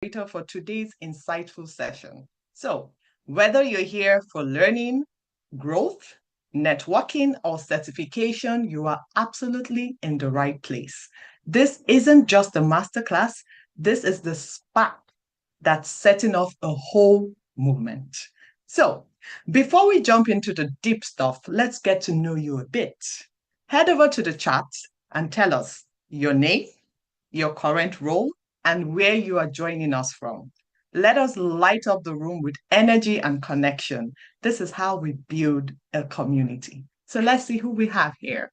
for today's insightful session. So, whether you're here for learning, growth, networking, or certification, you are absolutely in the right place. This isn't just a masterclass, this is the spark that's setting off a whole movement. So, before we jump into the deep stuff, let's get to know you a bit. Head over to the chat and tell us your name, your current role, and where you are joining us from. Let us light up the room with energy and connection. This is how we build a community. So let's see who we have here.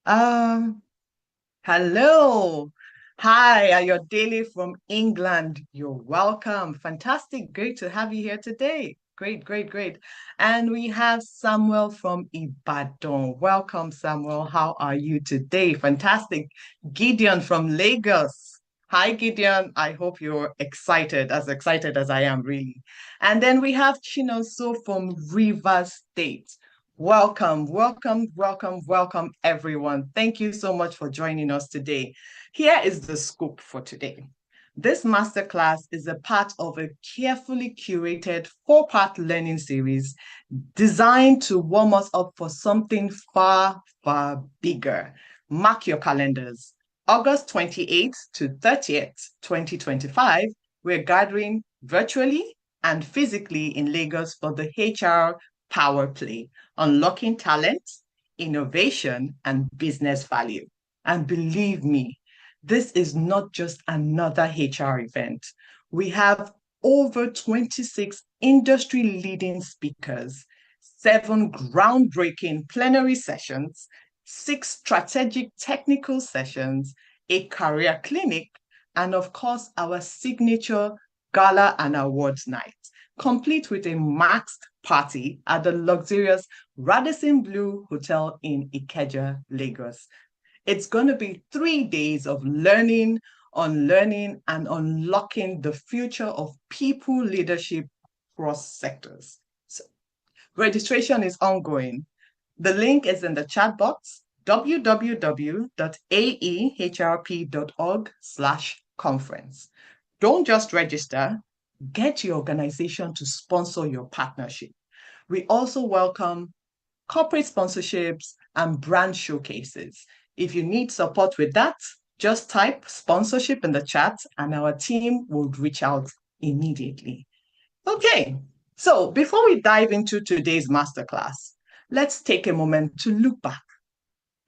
Um, Hello. Hi, Ayodele from England. You're welcome. Fantastic. Great to have you here today. Great, great, great. And we have Samuel from Ibadan. Welcome, Samuel. How are you today? Fantastic. Gideon from Lagos. Hi, Gideon. I hope you're excited as I am, really. And then we have Chinoso from Rivers State. Welcome, welcome, welcome, welcome, everyone. Thank you so much for joining us today. Here is the scoop for today. This masterclass is a part of a carefully curated four-part learning series designed to warm us up for something far, far bigger. Mark your calendars. August 28th to 30th, 2025, we're gathering virtually and physically in Lagos for the HR Power Play, unlocking talent, innovation, and business value. And believe me, this is not just another HR event. We have over 26 industry-leading speakers, 7 groundbreaking plenary sessions, 6 strategic technical sessions, a career clinic, and of course, our signature gala and awards night, complete with a maxed party at the luxurious Radisson Blu Hotel in Ikeja, Lagos. It's going to be 3 days of learning, unlearning, and unlocking the future of people leadership across sectors. So, registration is ongoing. The link is in the chat box, www.aehrp.org/conference. Don't just register, get your organization to sponsor your partnership. We also welcome corporate sponsorships and brand showcases. If you need support with that, just type sponsorship in the chat and our team will reach out immediately. Okay, so before we dive into today's masterclass, let's take a moment to look back.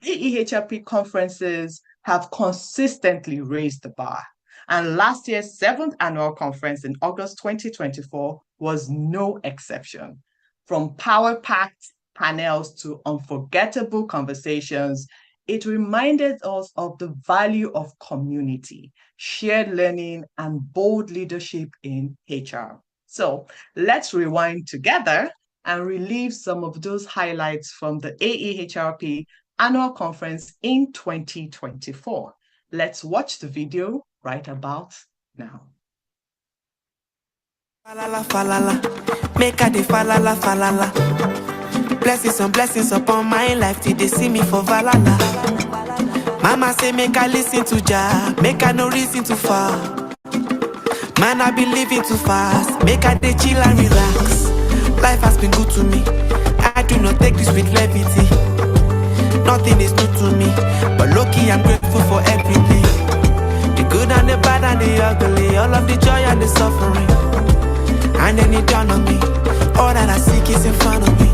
AEHRP conferences have consistently raised the bar. And last year's 7th annual conference in August 2024 was no exception. From power-packed panels to unforgettable conversations, it reminded us of the value of community, shared learning, and bold leadership in HR. So let's rewind together and relive some of those highlights from the AEHRP annual conference in 2024. Let's watch the video right about now. Falala, falala, make a de falala, falala. Blessings upon my life till they see me for valala. Mama say make I listen to Jah, make I no reason to fall. Man I be living too fast, make I dey chill and relax. Life has been good to me, I do not take this with levity. Nothing is new to me, but lucky I'm grateful for everything. The good and the bad and the ugly, all of the joy and the suffering. And then it dawned on me, all that I seek is in front of me.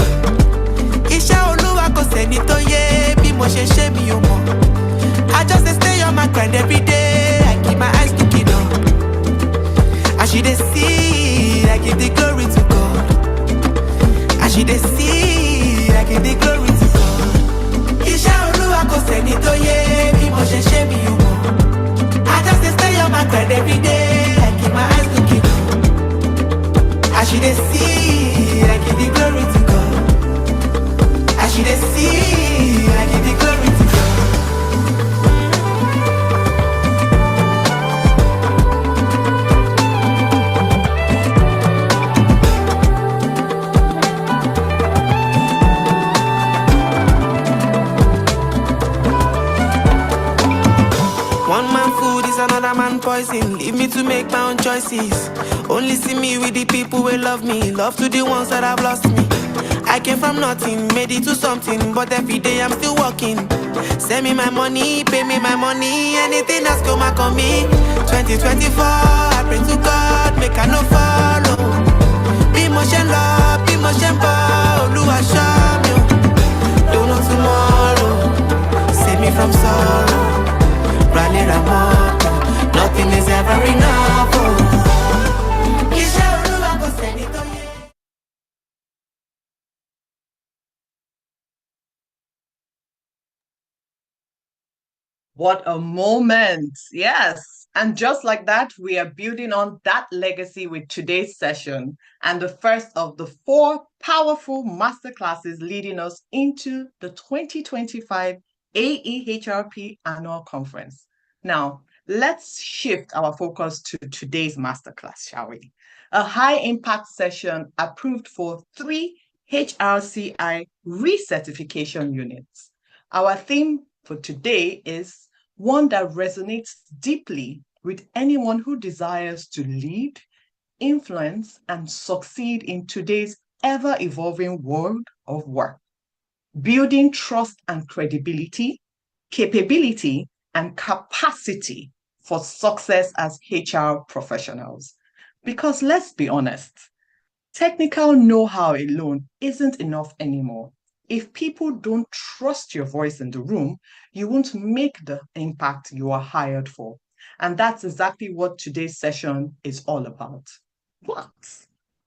Isha Oluwa ko seni to ye, bí mo ṣe ṣe mi o mọ̀. I just stay on my grind every day, I keep my eyes looking up. As she dey see, I give the glory to God. As she dey see, I give the glory to God. Isha Oluwa ko seni to ye, bí mo ṣe ṣe mi o mọ̀. I just stay on my grind every day, I keep my eyes looking up. As she dey see, I give the glory to God. As she dey see, I give the glory to God. One man food is another man poison. Leave me to make my own choices. Only see me with the people who love me. Love to the ones that have lost me. I came from nothing, made it to something, but every day I'm still working. Send me my money, pay me my money, anything that's come back on me. 2024, I pray to God, make I no follow. Be motion love, be motion ball, Oluwa show me. Don't know tomorrow, save me from sorrow. Rally Ramoto, nothing is ever enough. Isha Oluwa go send it to you. What a moment. Yes. And just like that, we are building on that legacy with today's session and the first of the 4 powerful masterclasses leading us into the 2025 AEHRP Annual Conference. Now, let's shift our focus to today's masterclass, shall we? A high impact session approved for 3 HRCI recertification units. Our theme for today is one that resonates deeply with anyone who desires to lead, influence, and succeed in today's ever-evolving world of work. Building trust and credibility, capability, and capacity for success as HR professionals. Because let's be honest, technical know-how alone isn't enough anymore. If people don't trust your voice in the room, you won't make the impact you are hired for. And that's exactly what today's session is all about. But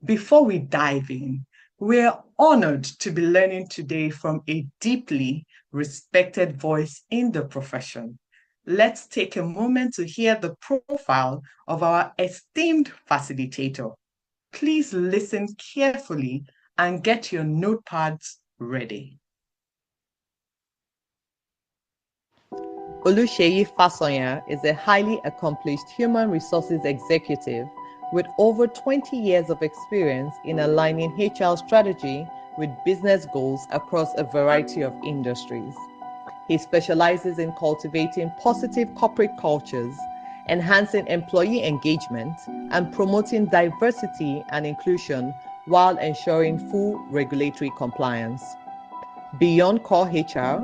before we dive in, we're honored to be learning today from a deeply respected voice in the profession. Let's take a moment to hear the profile of our esteemed facilitator. Please listen carefully and get your notepads ready. Oluseyi Fasonya is a highly accomplished human resources executive with over 20 years of experience in aligning HR strategy with business goals across a variety of industries. He specializes in cultivating positive corporate cultures, enhancing employee engagement, and promoting diversity and inclusion while ensuring full regulatory compliance. Beyond core HR,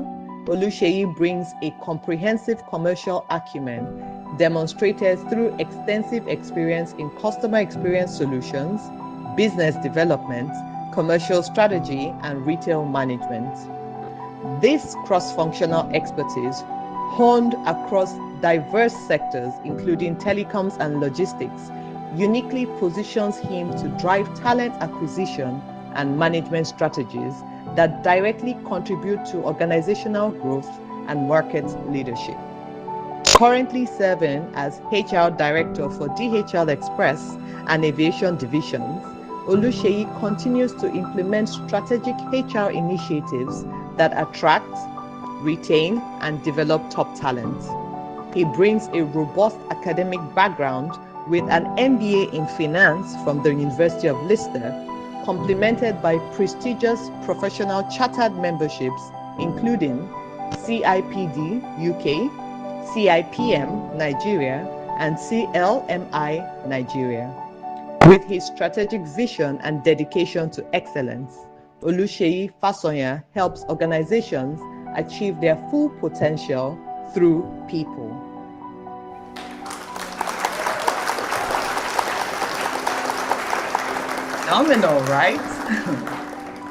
Oluseyi brings a comprehensive commercial acumen demonstrated through extensive experience in customer experience solutions, business development, commercial strategy, and retail management. This cross-functional expertise, honed across diverse sectors, including telecoms and logistics, uniquely positions him to drive talent acquisition and management strategies that directly contribute to organizational growth and market leadership. Currently serving as HR Director for DHL Express and Aviation Divisions, Oluseyi continues to implement strategic HR initiatives that attract, retain, and develop top talent. He brings a robust academic background with an MBA in finance from the University of Leicester, complemented by prestigious professional chartered memberships including CIPD UK, CIPM Nigeria, and CLMI Nigeria. With his strategic vision and dedication to excellence, Oluseyi Fasonya helps organizations achieve their full potential through people. Phenomenal, right?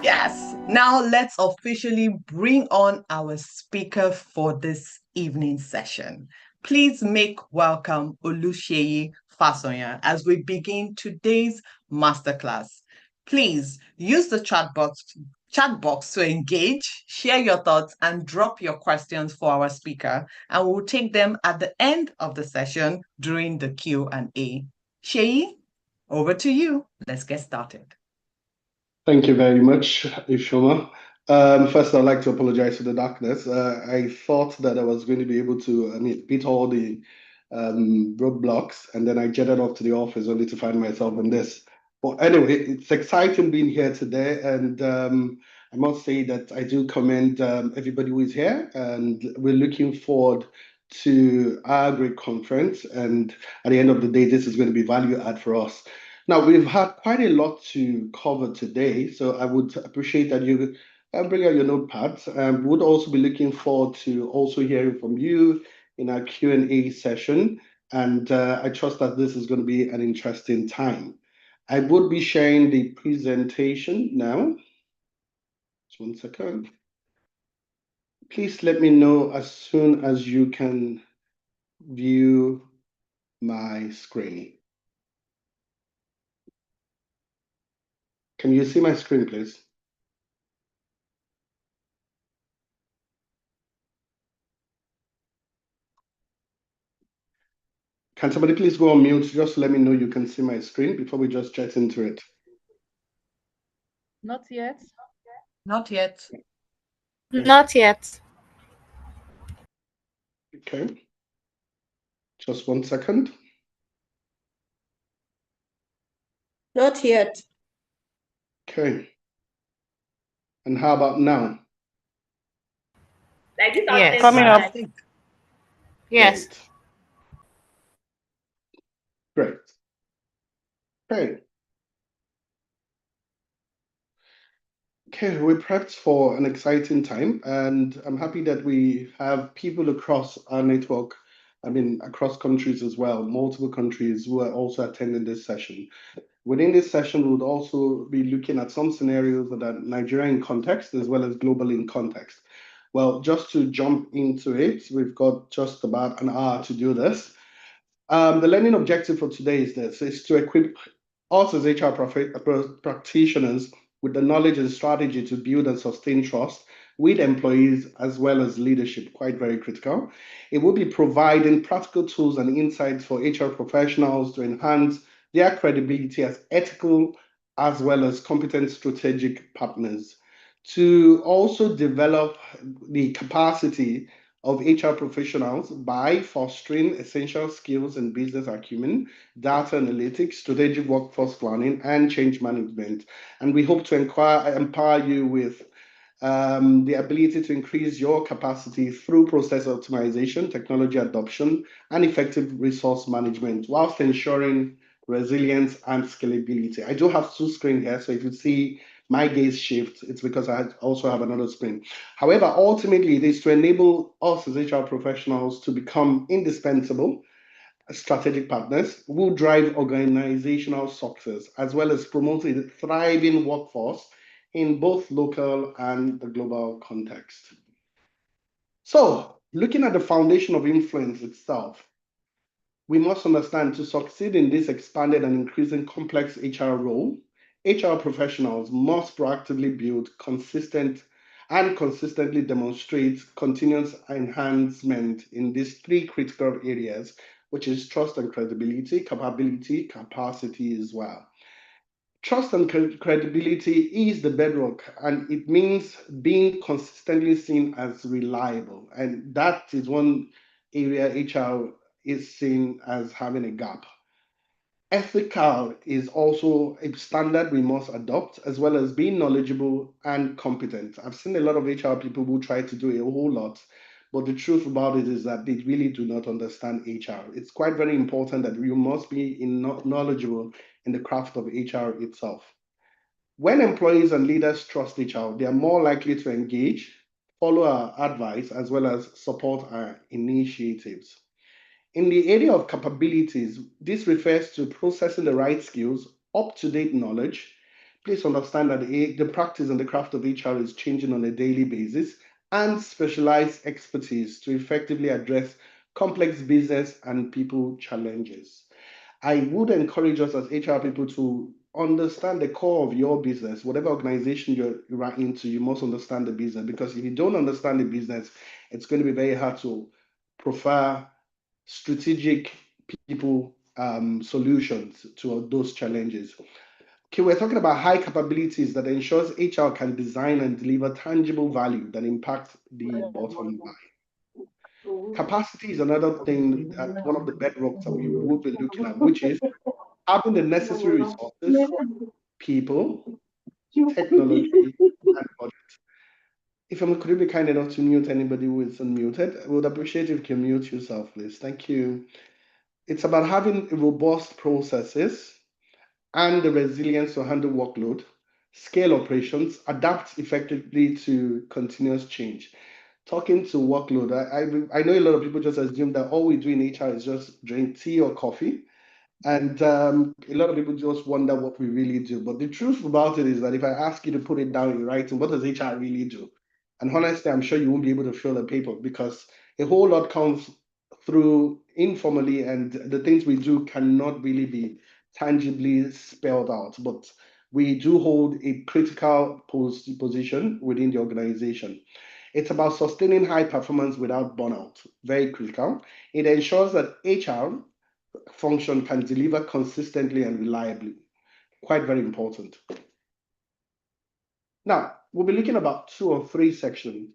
Yes. Now let's officially bring on our speaker for this evening session. Please make welcome Oluseyi Fasonya as we begin today's masterclass. Please use the chat box to engage, share your thoughts, and drop your questions for our speaker, and we'll take them at the end of the session during the Q&A. Seyi, over to you. Let's get started. Thank you very much, Ishoma. First, I'd like to apologize for the darkness. I thought that I was going to be able to beat all the roadblocks, and then I jetted off to the office only to find myself in this. But anyway, it's exciting being here today, and I must say that I do commend everybody who is here, and we're looking forward to our great conference. And at the end of the day, this is going to be value add for us. Now, we've had quite a lot to cover today, so I would appreciate that you bring out your notepads. Would also be looking forward to also hearing from you in our Q&A session. And I trust that this is going to be an interesting time. I would be sharing the presentation now. Just one second. Please let me know as soon as you can view my screen. Can you see my screen, please? Can somebody please go on mute just to let me know you can see my screen before we just jet into it? Not yet. Not yet. Not yet. Okay. Just 1 second. Not yet. Okay. And how about now? Like this Yes. Coming up. I think. Yes. Great. Great. Okay, we're prepped for an exciting time, and I'm happy that we have people across our network, across countries as well, multiple countries who are also attending this session. Within this session, we'll also be looking at some scenarios that are Nigerian in context as well as global in context. Well, just to jump into it, we've got just about an hour to do this. The learning objective for today is this, is to equip us as HR practitioners with the knowledge and strategy to build and sustain trust with employees as well as leadership, quite very critical. It will be providing practical tools and insights for HR professionals to enhance their credibility as ethical as well as competent strategic partners, to also develop the capacity of HR professionals by fostering essential skills in business acumen, data analytics, strategic workforce planning, and change management. And we hope to empower you with the ability to increase your capacity through process optimization, technology adoption, and effective resource management, whilst ensuring resilience and scalability. I do have two screens here, so if you see my gaze shift, it's because I also have another screen. However, ultimately, it is to enable us as HR professionals to become indispensable strategic partners who drive organizational success, as well as promote a thriving workforce in both local and the global context. So, looking at the foundation of influence itself, we must understand to succeed in this expanded and increasing complex HR role, HR professionals must proactively build consistent and consistently demonstrate continuous enhancement in these three critical areas, which is trust and credibility, capability, capacity as well. Trust and credibility is the bedrock, and it means being consistently seen as reliable. And that is one area HR is seen as having a gap. Ethical is also a standard we must adopt, as well as being knowledgeable and competent. I've seen a lot of HR people who try to do a whole lot, but the truth about it is that they really do not understand HR. It's quite very important that you must be knowledgeable in the craft of HR itself. When employees and leaders trust HR, they are more likely to engage, follow our advice, as well as support our initiatives. In the area of capabilities, this refers to processing the right skills, up-to-date knowledge. Please understand that the practice and the craft of HR is changing on a daily basis, and specialized expertise to effectively address complex business and people challenges. I would encourage us as HR people to understand the core of your business. Whatever organization you're into, you must understand the business, because if you don't understand the business, it's going to be very hard to prefer strategic people solutions to those challenges. Okay, we're talking about high capabilities that ensures HR can design and deliver tangible value that impact the bottom line. Capacity is another thing, one of the bedrocks that we will be looking at, which is having the necessary resources, people, technology, and budget. If I'm could you be kind enough to mute anybody who is unmuted? I would appreciate if you can mute yourself, please. Thank you. It's about having robust processes and the resilience to handle workload, scale operations, adapt effectively to continuous change. Talking to workload, I know a lot of people just assume that all we do in HR is just drink tea or coffee. And a lot of people just wonder what we really do. But the truth about it is that if I ask you to put it down in writing, what does HR really do? And honestly, I'm sure you won't be able to fill the paper because a whole lot comes through informally, and the things we do cannot really be tangibly spelled out. But we do hold a critical position within the organization. It's about sustaining high performance without burnout, very critical. It ensures that HR function can deliver consistently and reliably. Quite very important. Now, we'll be looking about 2 or 3 sections.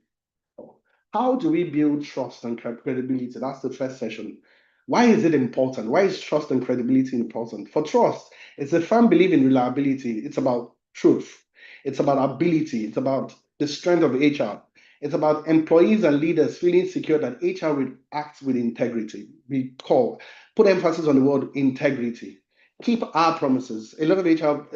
How do we build trust and credibility? That's the first session. Why is it important? Why is trust and credibility important? For trust, it's a firm belief in reliability. It's about truth. It's about ability. It's about the strength of HR. It's about employees and leaders feeling secure that HR will act with integrity. Put emphasis on the word integrity. Keep our promises. A lot of HR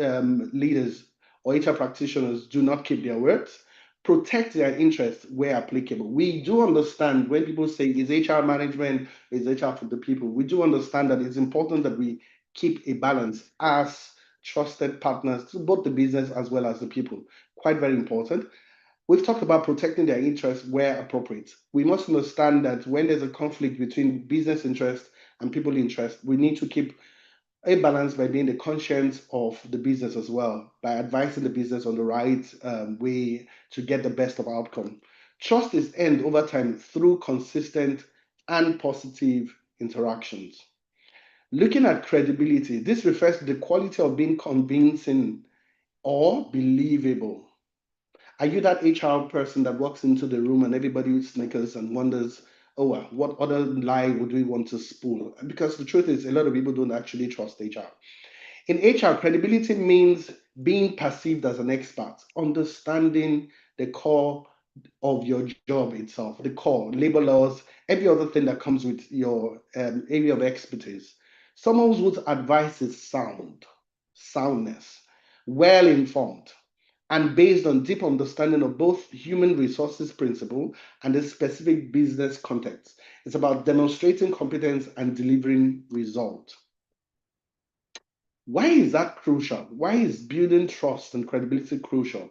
leaders or HR practitioners do not keep their words. Protect their interests where applicable. We do understand when people say, is HR management, is HR for the people? We do understand that it's important that we keep a balance as trusted partners to both the business as well as the people. Quite very important. We've talked about protecting their interests where appropriate. We must understand that when there's a conflict between business interest and people interest, we need to keep a balance by being the conscience of the business as well, by advising the business on the right way to get the best of outcome. Trust is earned over time through consistent and positive interactions. Looking at credibility, this refers to the quality of being convincing or believable. Are you that HR person that walks into the room and everybody snickers and wonders, oh, well, what other lie would we want to spool? Because the truth is, a lot of people don't actually trust HR. In HR, credibility means being perceived as an expert, understanding the core of your job itself, the core, labor laws, every other thing that comes with your area of expertise. Someone whose advice is soundness, well informed, and based on deep understanding of both human resources principle and the specific business context. It's about demonstrating competence and delivering results. Why is that crucial? Why is building trust and credibility crucial?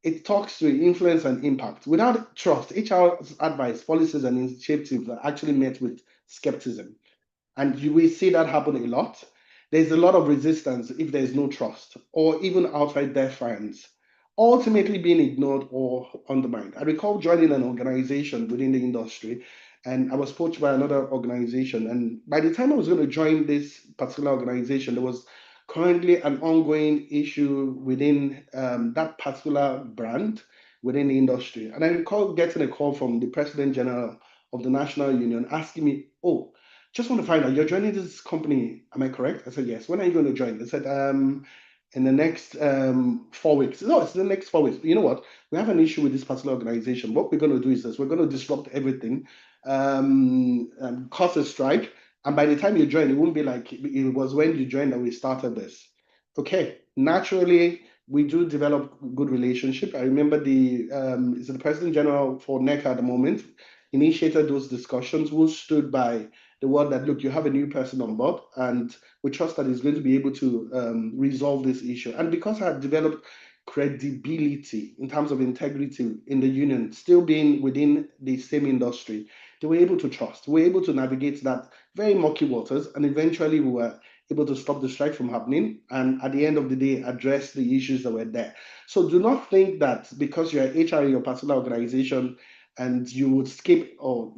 It talks to influence and impact. Without trust, HR's advice, policies, and initiatives are actually met with skepticism. And you will see that happen a lot. There's a lot of resistance if there's no trust, or even outright defiance, ultimately being ignored or undermined. I recall joining an organization within the industry, and I was poached by another organization. And by the time I was going to join this particular organization, there was currently an ongoing issue within that particular brand within the industry. And I recall getting a call from the President General of the National Union asking me, oh, just want to find out, you're joining this company, am I correct? I said, yes. When are you going to join? They said, in the next 4 weeks. No, it's the next 4 weeks. You know what? We have an issue with this particular organization. What we're going to do is this. We're going to disrupt everything, cause a strike. And by the time you join, it won't be like it was when you joined that we started this. Okay, naturally, we do develop good relationship. I remember is the President General for NECA at the moment initiated those discussions, who stood by the word that, look, you have a new person on board, and we trust that he's going to be able to resolve this issue. And because I had developed credibility in terms of integrity in the union, still being within the same industry, they were able to trust. We were able to navigate that very murky waters, and eventually we were able to stop the strike from happening, and at the end of the day, address the issues that were there. So do not think that because you're HR in your particular organization and you would skip or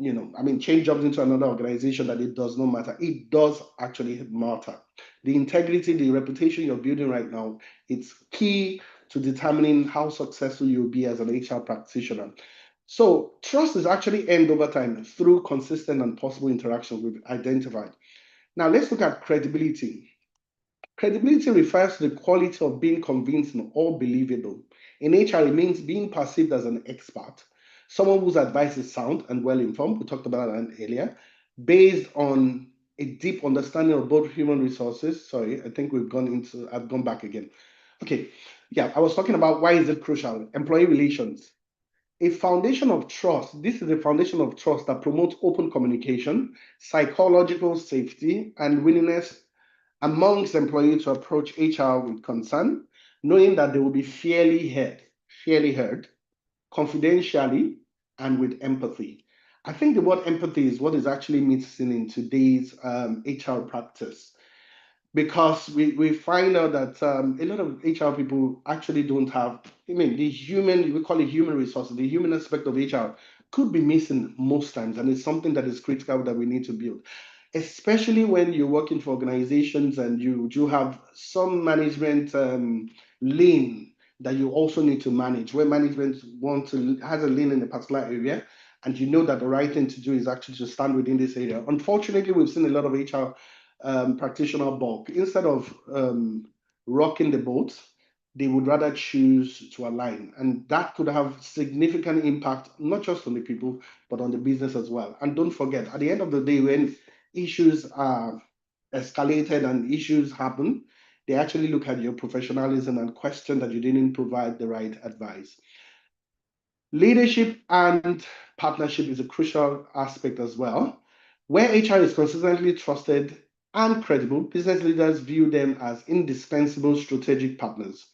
change jobs into another organization, that it does not matter. It does actually matter. The integrity, the reputation you're building right now, it's key to determining how successful you'll be as an HR practitioner. So trust is actually earned over time through consistent and possible interactions we've identified. Now let's look at credibility. Credibility refers to the quality of being convincing or believable. In HR, it means being perceived as an expert, someone whose advice is sound and well informed. We talked about that earlier, based on a deep understanding of both human resources. Sorry, I think I've gone back again. Okay, yeah, I was talking about why is it crucial? Employee relations. A foundation of trust. This is a foundation of trust that promotes open communication, psychological safety, and willingness amongst employees to approach HR with concern, knowing that they will be fairly heard, confidentially, and with empathy. I think the word empathy is what is actually missing in today's HR practice, because we find out that a lot of HR people actually don't have, I mean, we call it human resources, the human aspect of HR could be missing most times, and it's something that is critical that we need to build, especially when you're working for organizations and you do have some management lane that you also need to manage, where management has a lane in a particular area, and you know that the right thing to do is actually to stand within this area. Unfortunately, we've seen a lot of HR practitioner bulk. Instead of rocking the boat, they would rather choose to align. And that could have significant impact, not just on the people, but on the business as well. And don't forget, at the end of the day, when issues are escalated and issues happen, they actually look at your professionalism and question that you didn't provide the right advice. Leadership and partnership is a crucial aspect as well. Where HR is consistently trusted and credible, business leaders view them as indispensable strategic partners.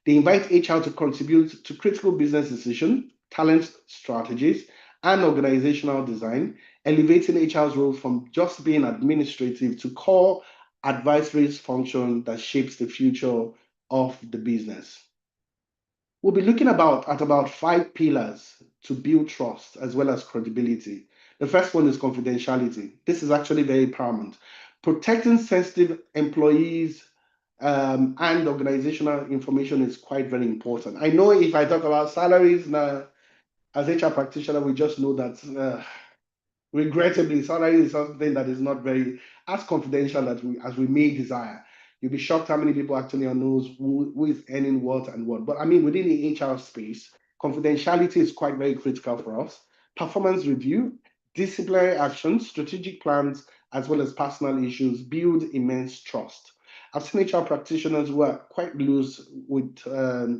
They invite HR to contribute to critical business decisions, talent strategies, and organizational design, elevating HR's role from just being administrative to core advisory function that shapes the future of the business. We'll be looking at about 5 pillars to build trust as well as credibility. The first one is confidentiality. This is actually very paramount. Protecting sensitive employees and organizational information is quite very important. I know if I talk about salaries now, as HR practitioner, we just know that regrettably, salary is something that is not very as confidential as we may desire. You'll be shocked how many people actually knows who is earning what and what. But I mean, within the HR space, confidentiality is quite very critical for us. Performance review, disciplinary actions, strategic plans, as well as personal issues build immense trust. I've seen HR practitioners who are quite loose with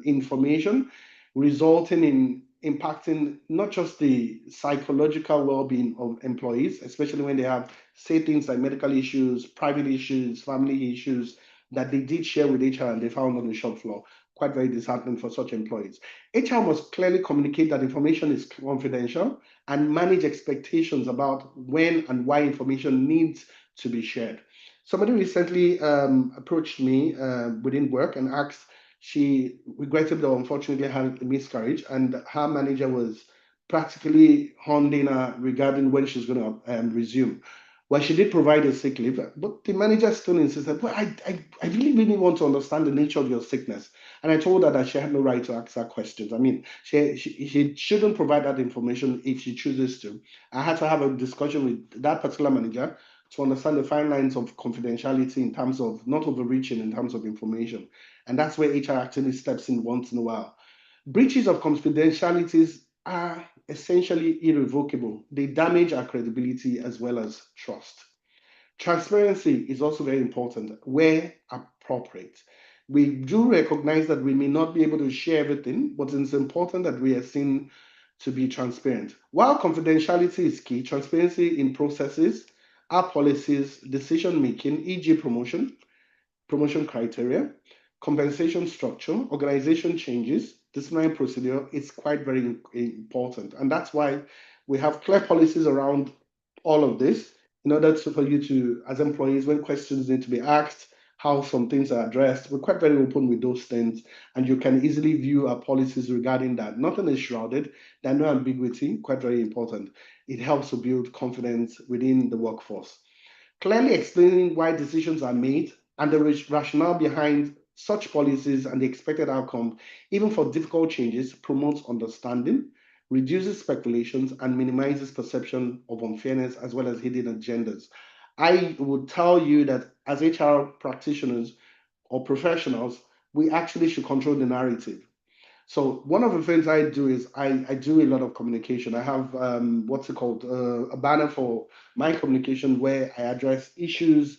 information, resulting in impacting not just the psychological well-being of employees, especially when they have, say, things like medical issues, private issues, family issues that they did share with HR and they found on the shop floor. Quite very disheartening for such employees. HR must clearly communicate that information is confidential and manage expectations about when and why information needs to be shared. Somebody recently approached me within work and asked, she regrettably or unfortunately had a miscarriage, and her manager was practically hounding her regarding when she's going to resume. Well, she did provide a sick leave, but the manager still insisted, well, I really want to understand the nature of your sickness. And I told her that she had no right to ask her questions. I mean, she shouldn't provide that information if she chooses to. I had to have a discussion with that particular manager to understand the fine lines of confidentiality in terms of not overreaching in terms of information. And that's where HR actually steps in once in a while. Breaches of confidentialities are essentially irrevocable. They damage our credibility as well as trust. Transparency is also very important where appropriate. We do recognize that we may not be able to share everything, but it's important that we are seen to be transparent. While confidentiality is key, transparency in processes, our policies, decision making, e.g., promotion criteria, compensation structure, organization changes, disciplinary procedure is quite very important. And that's why we have clear policies around all of this in order for you to, as employees, when questions need to be asked, how some things are addressed, we're quite very open with those things. And you can easily view our policies regarding that. Nothing is shrouded, there's no ambiguity, quite very important. It helps to build confidence within the workforce. Clearly explaining why decisions are made and the rationale behind such policies and the expected outcome, even for difficult changes, promotes understanding, reduces speculations, and minimizes perception of unfairness as well as hidden agendas. I would tell you that as HR practitioners, or professionals, we actually should control the narrative. So one of the things I do is I do a lot of communication. I have what's it called, a banner for my communication where I address issues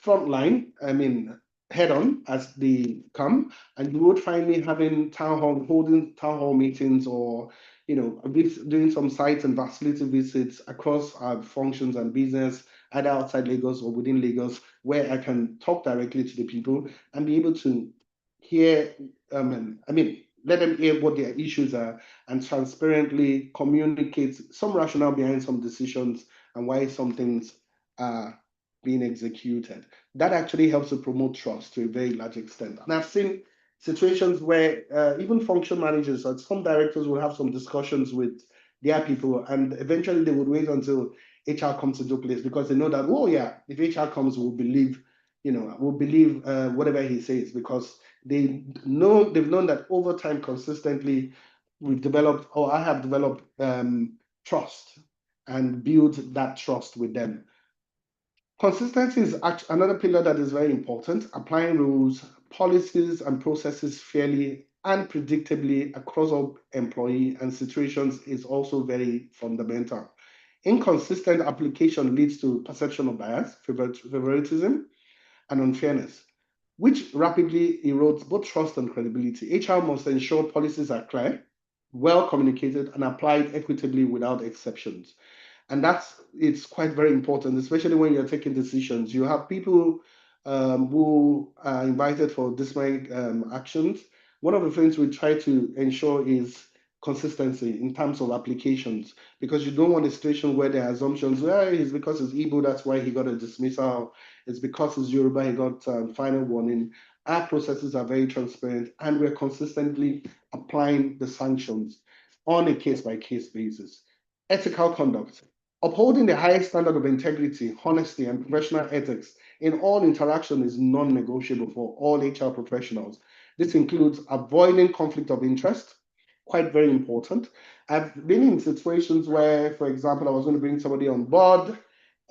frontline. I mean, head on as they come, and you would find me holding town hall meetings, or doing some site and facility visits across our functions and business, either outside Lagos or within Lagos, where I can talk directly to the people and be able to hear. Let them hear what their issues are and transparently communicate some rationale behind some decisions and why some things are being executed. That actually helps to promote trust to a very large extent. And I've seen situations where even function managers or some directors will have some discussions with their people, and eventually they would wait until HR comes into place, because they know that, oh yeah, if HR comes, we'll believe, whatever he says, because they've known that over time, consistently, I have developed trust and built that trust with them. Consistency is another pillar that is very important. Applying rules, policies, and processes fairly and predictably across all employee and situations is also very fundamental. Inconsistent application leads to perception of bias, favoritism, and unfairness, which rapidly erodes both trust and credibility. HR must ensure policies are clear, well communicated, and applied equitably without exceptions. And it's quite very important, especially when you're taking decisions. You have people who are invited for disciplinary actions. One of the things we try to ensure is consistency in terms of applications, because you don't want a situation where there are assumptions, well, it's because it's Igbo, that's why he got a dismissal. It's because it's Yoruba, he got final warning. Our processes are very transparent, and we're consistently applying the sanctions on a case-by-case basis. Ethical conduct. Upholding the highest standard of integrity, honesty, and professional ethics in all interaction is non-negotiable for all HR professionals. This includes avoiding conflict of interest, quite very important. I've been in situations where, for example, I was going to bring somebody on board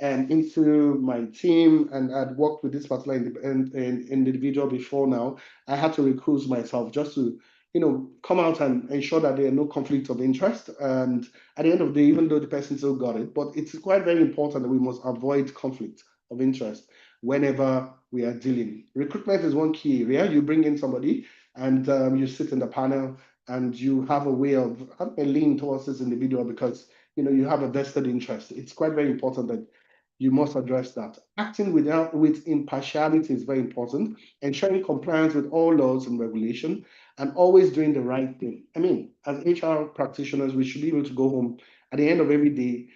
and into my team, and I'd worked with this particular individual before now. I had to recuse myself just to come out and ensure that there are no conflicts of interest. And at the end of the day, even though the person still got it, but it's quite very important that we must avoid conflict of interest whenever we are dealing. Recruitment is one key area. You bring in somebody and you sit in the panel and you have a way of having a lean towards this individual because you have a vested interest. It's quite very important that you must address that. Acting with impartiality is very important, ensuring compliance with all laws and regulation, and always doing the right thing. I mean, as HR practitioners, we should be able to go home at the end of every day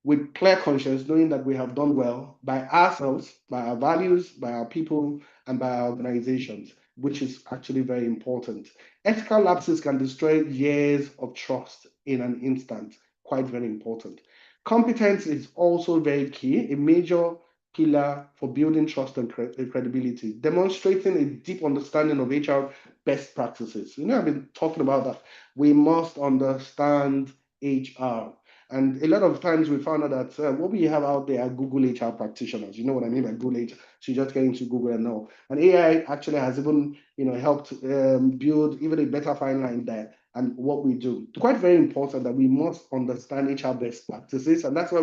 with clear conscience, knowing that we have done well by ourselves, by our values, by our people, and by our organizations, which is actually very important. Ethical lapses can destroy years of trust in an instant. Quite very important. Competence is also very key, a major pillar for building trust and credibility, demonstrating a deep understanding of HR best practices. I've been talking about that. We must understand HR. And a lot of times we found out that what we have out there are Google HR practitioners. You know what I mean by Google HR? So you just get into Google and know. And AI actually has even helped build even a better fine line there and what we do. It's quite very important that we must understand HR best practices. And that's why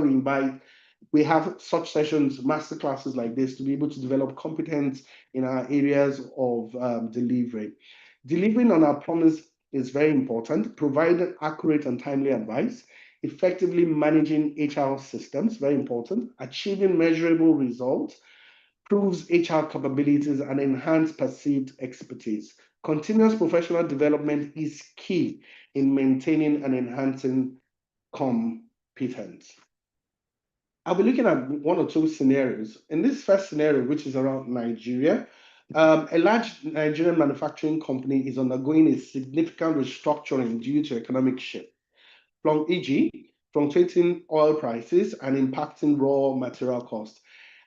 we have such sessions, master classes like this, to be able to develop competence in our areas of delivery. Delivering on our promise is very important, providing accurate and timely advice, effectively managing HR systems, very important, achieving measurable results, proves HR capabilities and enhance perceived expertise. Continuous professional development is key in maintaining and enhancing competence. I'll be looking at one or two scenarios. In this first scenario, which is around Nigeria, a large Nigerian manufacturing company is undergoing a significant restructuring due to economic shift, from e.g., fluctuating oil prices and impacting raw material costs,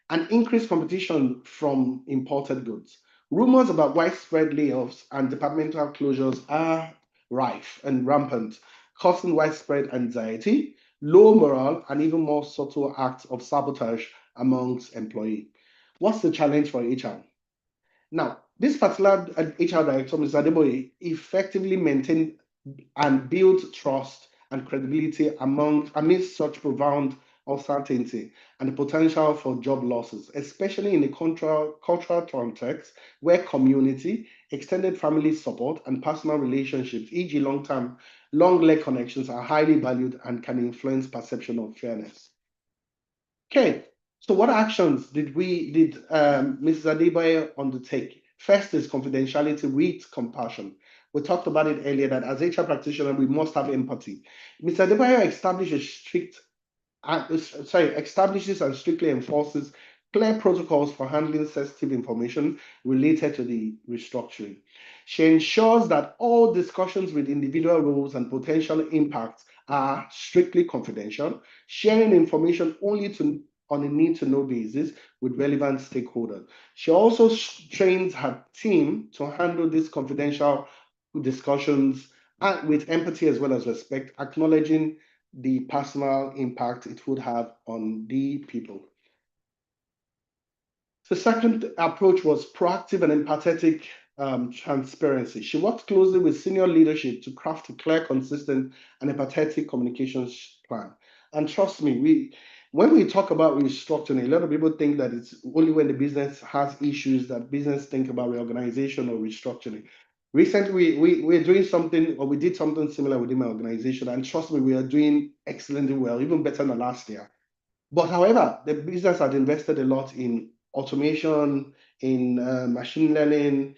and increased competition from imported goods. Rumors about widespread layoffs and departmental closures are rife and rampant, causing widespread anxiety, low morale, and even more subtle acts of sabotage amongst employees. What's the challenge for HR? Now, This particular HR director, Mr. Adeboye, effectively maintained and built trust and credibility amidst such profound uncertainty and the potential for job losses, especially in a cultural context where community, extended family support, and personal relationships, e.g., long-term, long-leg connections, are highly valued and can influence perception of fairness. Okay, so what actions did Mrs. Adeboye undertake? First is confidentiality with compassion. We talked about it earlier that as HR practitioner, we must have empathy. Mr. Adeboye establishes and strictly enforces clear protocols for handling sensitive information related to the restructuring. She ensures that all discussions with individual roles and potential impacts are strictly confidential, sharing information only on a need-to-know basis with relevant stakeholders. She also trains her team to handle these confidential discussions with empathy as well as respect, acknowledging the personal impact it would have on the people. The second approach was proactive and empathetic transparency. She worked closely with senior leadership to craft a clear, consistent, and empathetic communications plan. And trust me, when we talk about restructuring, a lot of people think that it's only when the business has issues that business think about reorganization or restructuring. Recently, we're doing something, or we did something similar within my organization, and trust me, we are doing excellently well, even better than last year. But however, the business had invested a lot in automation, in machine learning,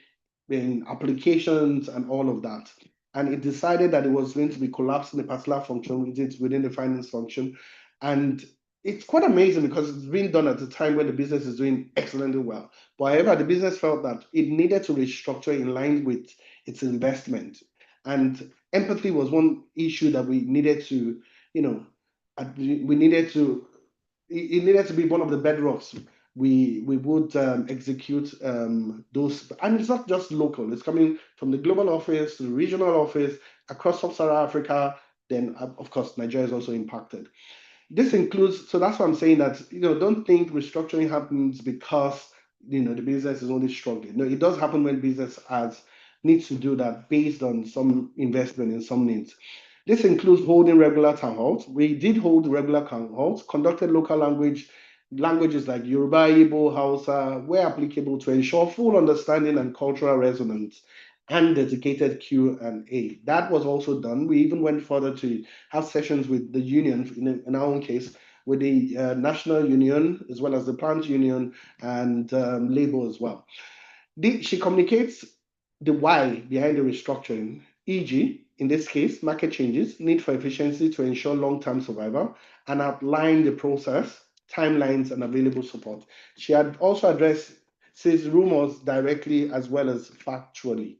in applications, and all of that. And it decided that it was going to be collapsing a particular function within the finance function. And it's quite amazing because it's been done at a time when the business is doing excellently well. But however, the business felt that it needed to restructure in line with its investment. And empathy was one issue that we needed to, you know, we needed to it needed to be one of the bedrocks we would execute those, and it's not just local, it's coming from the global office to the regional office across sub-Saharan Africa. Then of course Nigeria is also impacted. This includes, so that's why I'm saying that, don't think restructuring happens because the business is only struggling. No, it does happen when business needs to do that based on some investment in some needs. This includes holding regular town halls. We did hold regular town halls, conducted local languages like Yoruba, Igbo, Hausa, where applicable, to ensure full understanding and cultural resonance, and dedicated Q&A. That was also done. We even went further to have sessions with the union, in our own case, with the National Union, as well as the Plant Union and Labour as well. She communicates the why behind the restructuring, e.g., in this case, market changes, need for efficiency to ensure long-term survival, and outline the process, timelines, and available support. She had also addressed rumors directly as well as factually.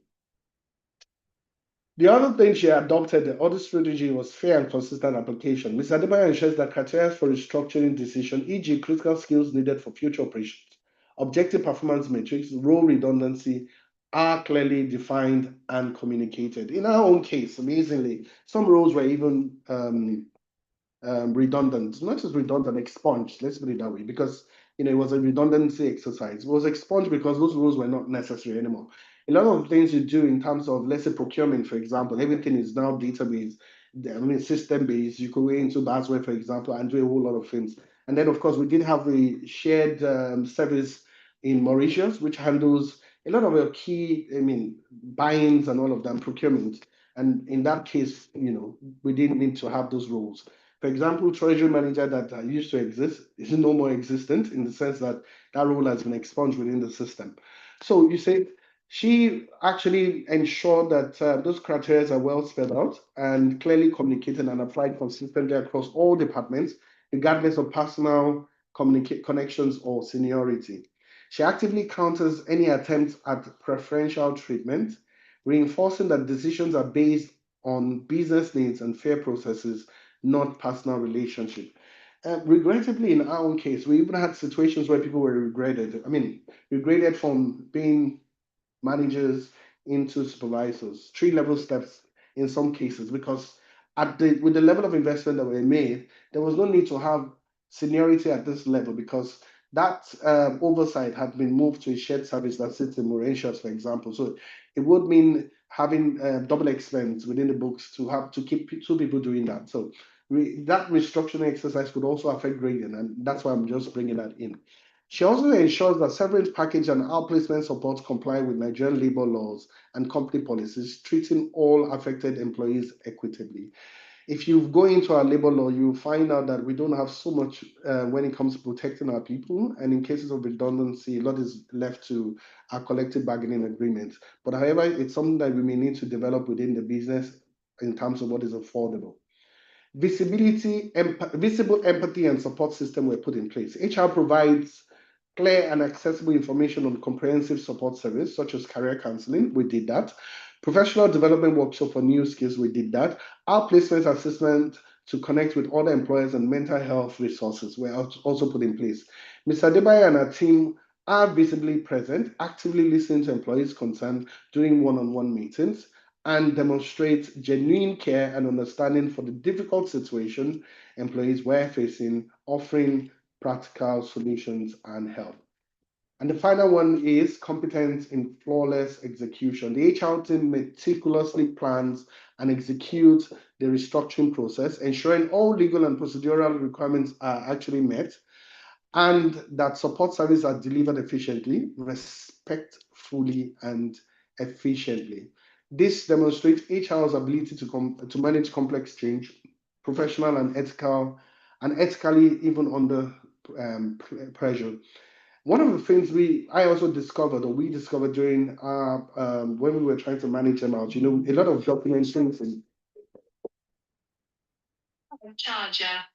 The other thing she adopted, the other strategy, was fair and consistent application. Ms. Adebayo ensures that criteria for restructuring decision, e.g., critical skills needed for future operations, objective performance metrics, role redundancy, are clearly defined and communicated. In our own case, amazingly, some roles were even redundant, not just redundant, expunged, let's put it that way, because it was a redundancy exercise. It was expunged because those rules were not necessary anymore. A lot of things you do in terms of, let's say, procurement, for example, everything is now database, system-based. You could go into Basware, for example, and do a whole lot of things. And then, of course, we did have a shared service in Mauritius, which handles a lot of your key, buyings and all of them, procurement. And in that case, we didn't need to have those rules. For example, treasury manager that used to exist is no more existent, in the sense that that role has been expunged within the system. So you say she actually ensured that those criteria are well spelled out and clearly communicated and applied consistently across all departments, regardless of personal connections or seniority. She actively counters any attempts at preferential treatment, reinforcing that decisions are based on business needs and fair processes, not personal relationship. Regrettably, in our own case, we even had situations where people were regraded from being managers into supervisors, 3-level steps in some cases, because with the level of investment that were made, there was no need to have seniority at this level, because that oversight had been moved to a shared service that sits in Mauritius, for example. So it would mean having double expense within the books to have to keep two people doing that. So that restructuring exercise could also affect grading, and that's why I'm just bringing that in. She also ensures that severance package and outplacement support comply with Nigerian labor laws and company policies, treating all affected employees equitably. If you go into our labor law, you find out that we don't have so much when it comes to protecting our people. And in cases of redundancy, a lot is left to our collective bargaining agreement. But however, it's something that we may need to develop within the business in terms of what is affordable. Visible empathy and support system were put in place. HR provides clear and accessible information on comprehensive support service, such as career counseling. We did that. Professional development workshop for new skills. We did that. Our placement assessment to connect with other employers and mental health resources were also put in place. Mr. Debaya and our team are visibly present, actively listening to employees' concerns during one-on-one meetings, and demonstrate genuine care and understanding for the difficult situation employees were facing, offering practical solutions and help. And the final one is competence in flawless execution. The HR team meticulously plans and executes the restructuring process, ensuring all legal and procedural requirements are actually met, and that support services are delivered efficiently, respectfully, and efficiently. This demonstrates HR's ability to manage complex change, professional and ethical, and ethically even under pressure. One of the things I also discovered, or we discovered during our when we were trying to manage them out, a lot of documentation,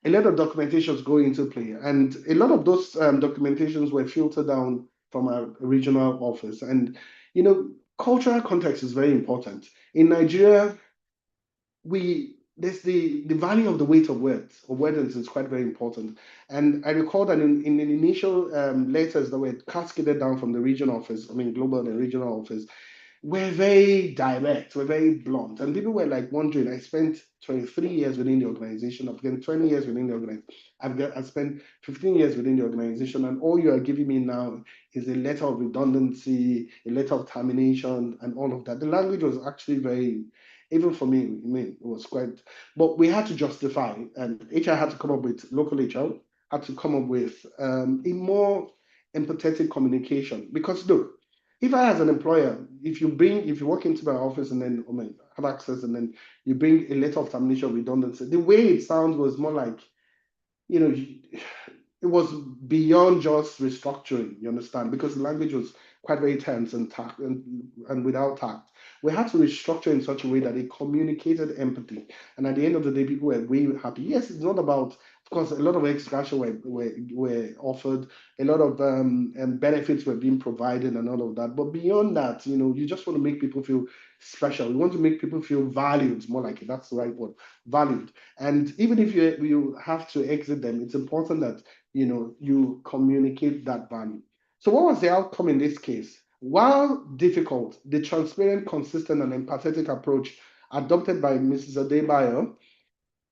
a lot of documentations go into play, and a lot of those documentations were filtered down from our regional office. And cultural context is very important. In Nigeria, there's the value of the weight of words is quite very important. And I recall that in the initial letters that were cascaded down from the regional office, I mean global and regional office, were very direct, were very blunt. And people were like wondering, I spent 23 years within the organization, I've spent 20 years within the organization, I've spent 15 years within the organization, and all you are giving me now is a letter of redundancy, a letter of termination, and all of that. The language was actually very, even for me, I mean, it was quite, but we had to justify, and HR had to come up with, local HR had to come up with a more empathetic communication. Because look, if I, as an employer, if you walk into my office and then have access, and then you bring a letter of termination of redundancy, the way it sounds was more like, it was beyond just restructuring, you understand? Because the language was quite very tense and without tact. We had to restructure in such a way that it communicated empathy. And at the end of the day, people were way happy. Yes, it's not about, of course, a lot of extra were offered, a lot of benefits were being provided and all of that. But beyond that, you just want to make people feel special. You want to make people feel valued, more like it. That's the right word, valued. And even if you have to exit them, it's important that you communicate that value. So what was the outcome in this case? While difficult, the transparent, consistent, and empathetic approach adopted by Mrs. Adebayo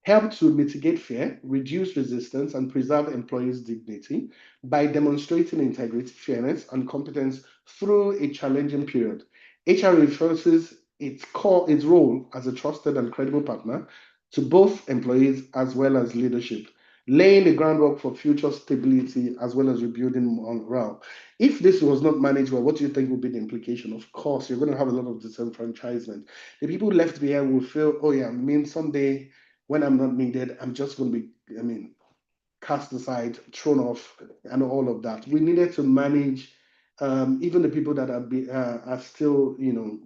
help to mitigate fear, reduce resistance, and preserve employees' dignity by demonstrating integrity, fairness, and competence through a challenging period. HR reinforces its role as a trusted and credible partner to both employees as well as leadership, laying the groundwork for future stability as well as rebuilding morale. If this was not managed well, what do you think would be the implication? Of course, you're going to have a lot of disenfranchisement. The people left behind will feel, oh yeah, I mean, someday when I'm not needed, I'm just going to be, cast aside, thrown off, and all of that. We needed to manage even the people that are still,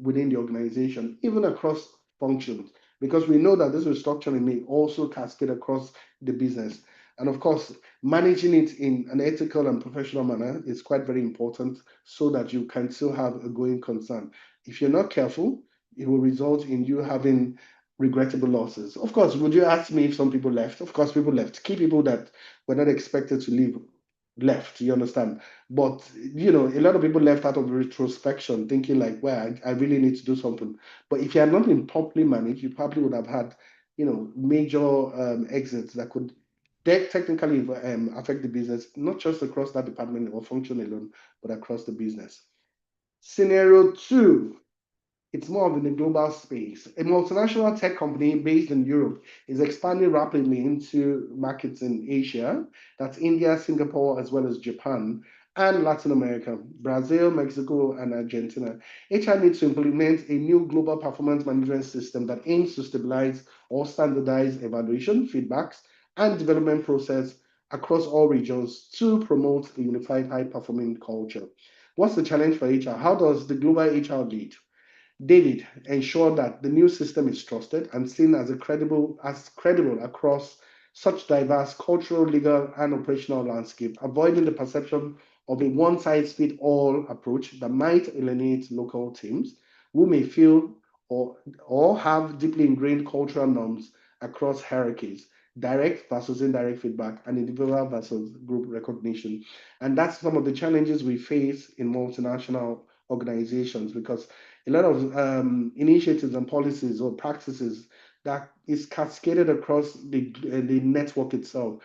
within the organization, even across functions, because we know that this restructuring may also cascade across the business. And of course, managing it in an ethical and professional manner is quite very important so that you can still have a going concern. If you're not careful, it will result in you having regrettable losses. Of course, would you ask me if some people left? Of course, people left. Key people that were not expected to leave left, you understand? But, a lot of people left out of retrospection, thinking like, well, I really need to do something. But if you had not been properly managed, you probably would have had, major exits that could they technically affect the business, not just across that department or function alone, but across the business. Scenario two, it's more of in the global space. A multinational tech company based in Europe is expanding rapidly into markets in Asia, that's India, Singapore, as well as Japan, and Latin America, Brazil, Mexico, and Argentina. HR needs to implement a new global performance management system that aims to stabilize or standardize evaluation, feedbacks, and development process across all regions to promote a unified high-performing culture. What's the challenge for HR? How does the global HR lead? David ensure that the new system is trusted and seen as credible across such diverse cultural, legal, and operational landscape, avoiding the perception of a one-size-fits-all approach that might alienate local teams who may feel or have deeply ingrained cultural norms across hierarchies, direct versus indirect feedback, and individual versus group recognition. And that's some of the challenges we face in multinational organizations because a lot of initiatives and policies or practices that is cascaded across the network itself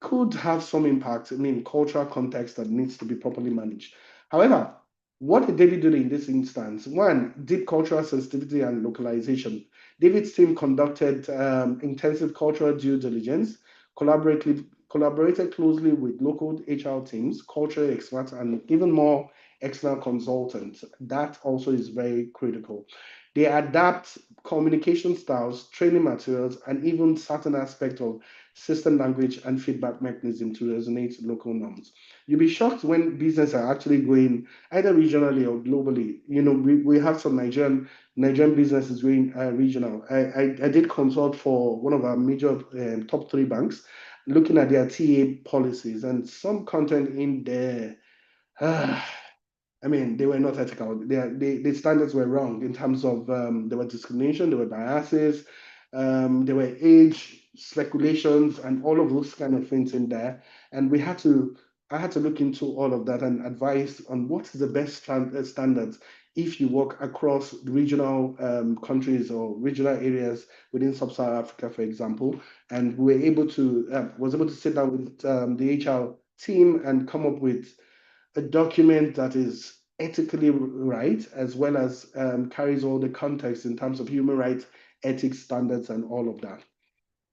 could have some impact. I mean, cultural context that needs to be properly managed. However, what did David do in this instance? One, deep cultural sensitivity and localization. David's team conducted intensive cultural due diligence, collaborated closely with local HR teams, cultural experts, and even more external consultants. That also is very critical. They adapt communication styles, training materials, and even certain aspects of system language and feedback mechanism to resonate local norms. You'll be shocked when businesses are actually going either regionally or globally. You know, we have some Nigerian businesses going regional. I did consult for one of our major top three banks, looking at their TA policies and some content in there. I mean, they were not ethical. The standards were wrong in terms of there were discrimination, there were biases, there were age speculations, and all of those kind of things in there. And I had to look into all of that and advise on what is the best standards if you work across regional countries or regional areas within sub-Saharan Africa, for example. And we were able to was able to sit down with the HR team and come up with a document that is ethically right, as well as carries all the context in terms of human rights, ethics standards, and all of that.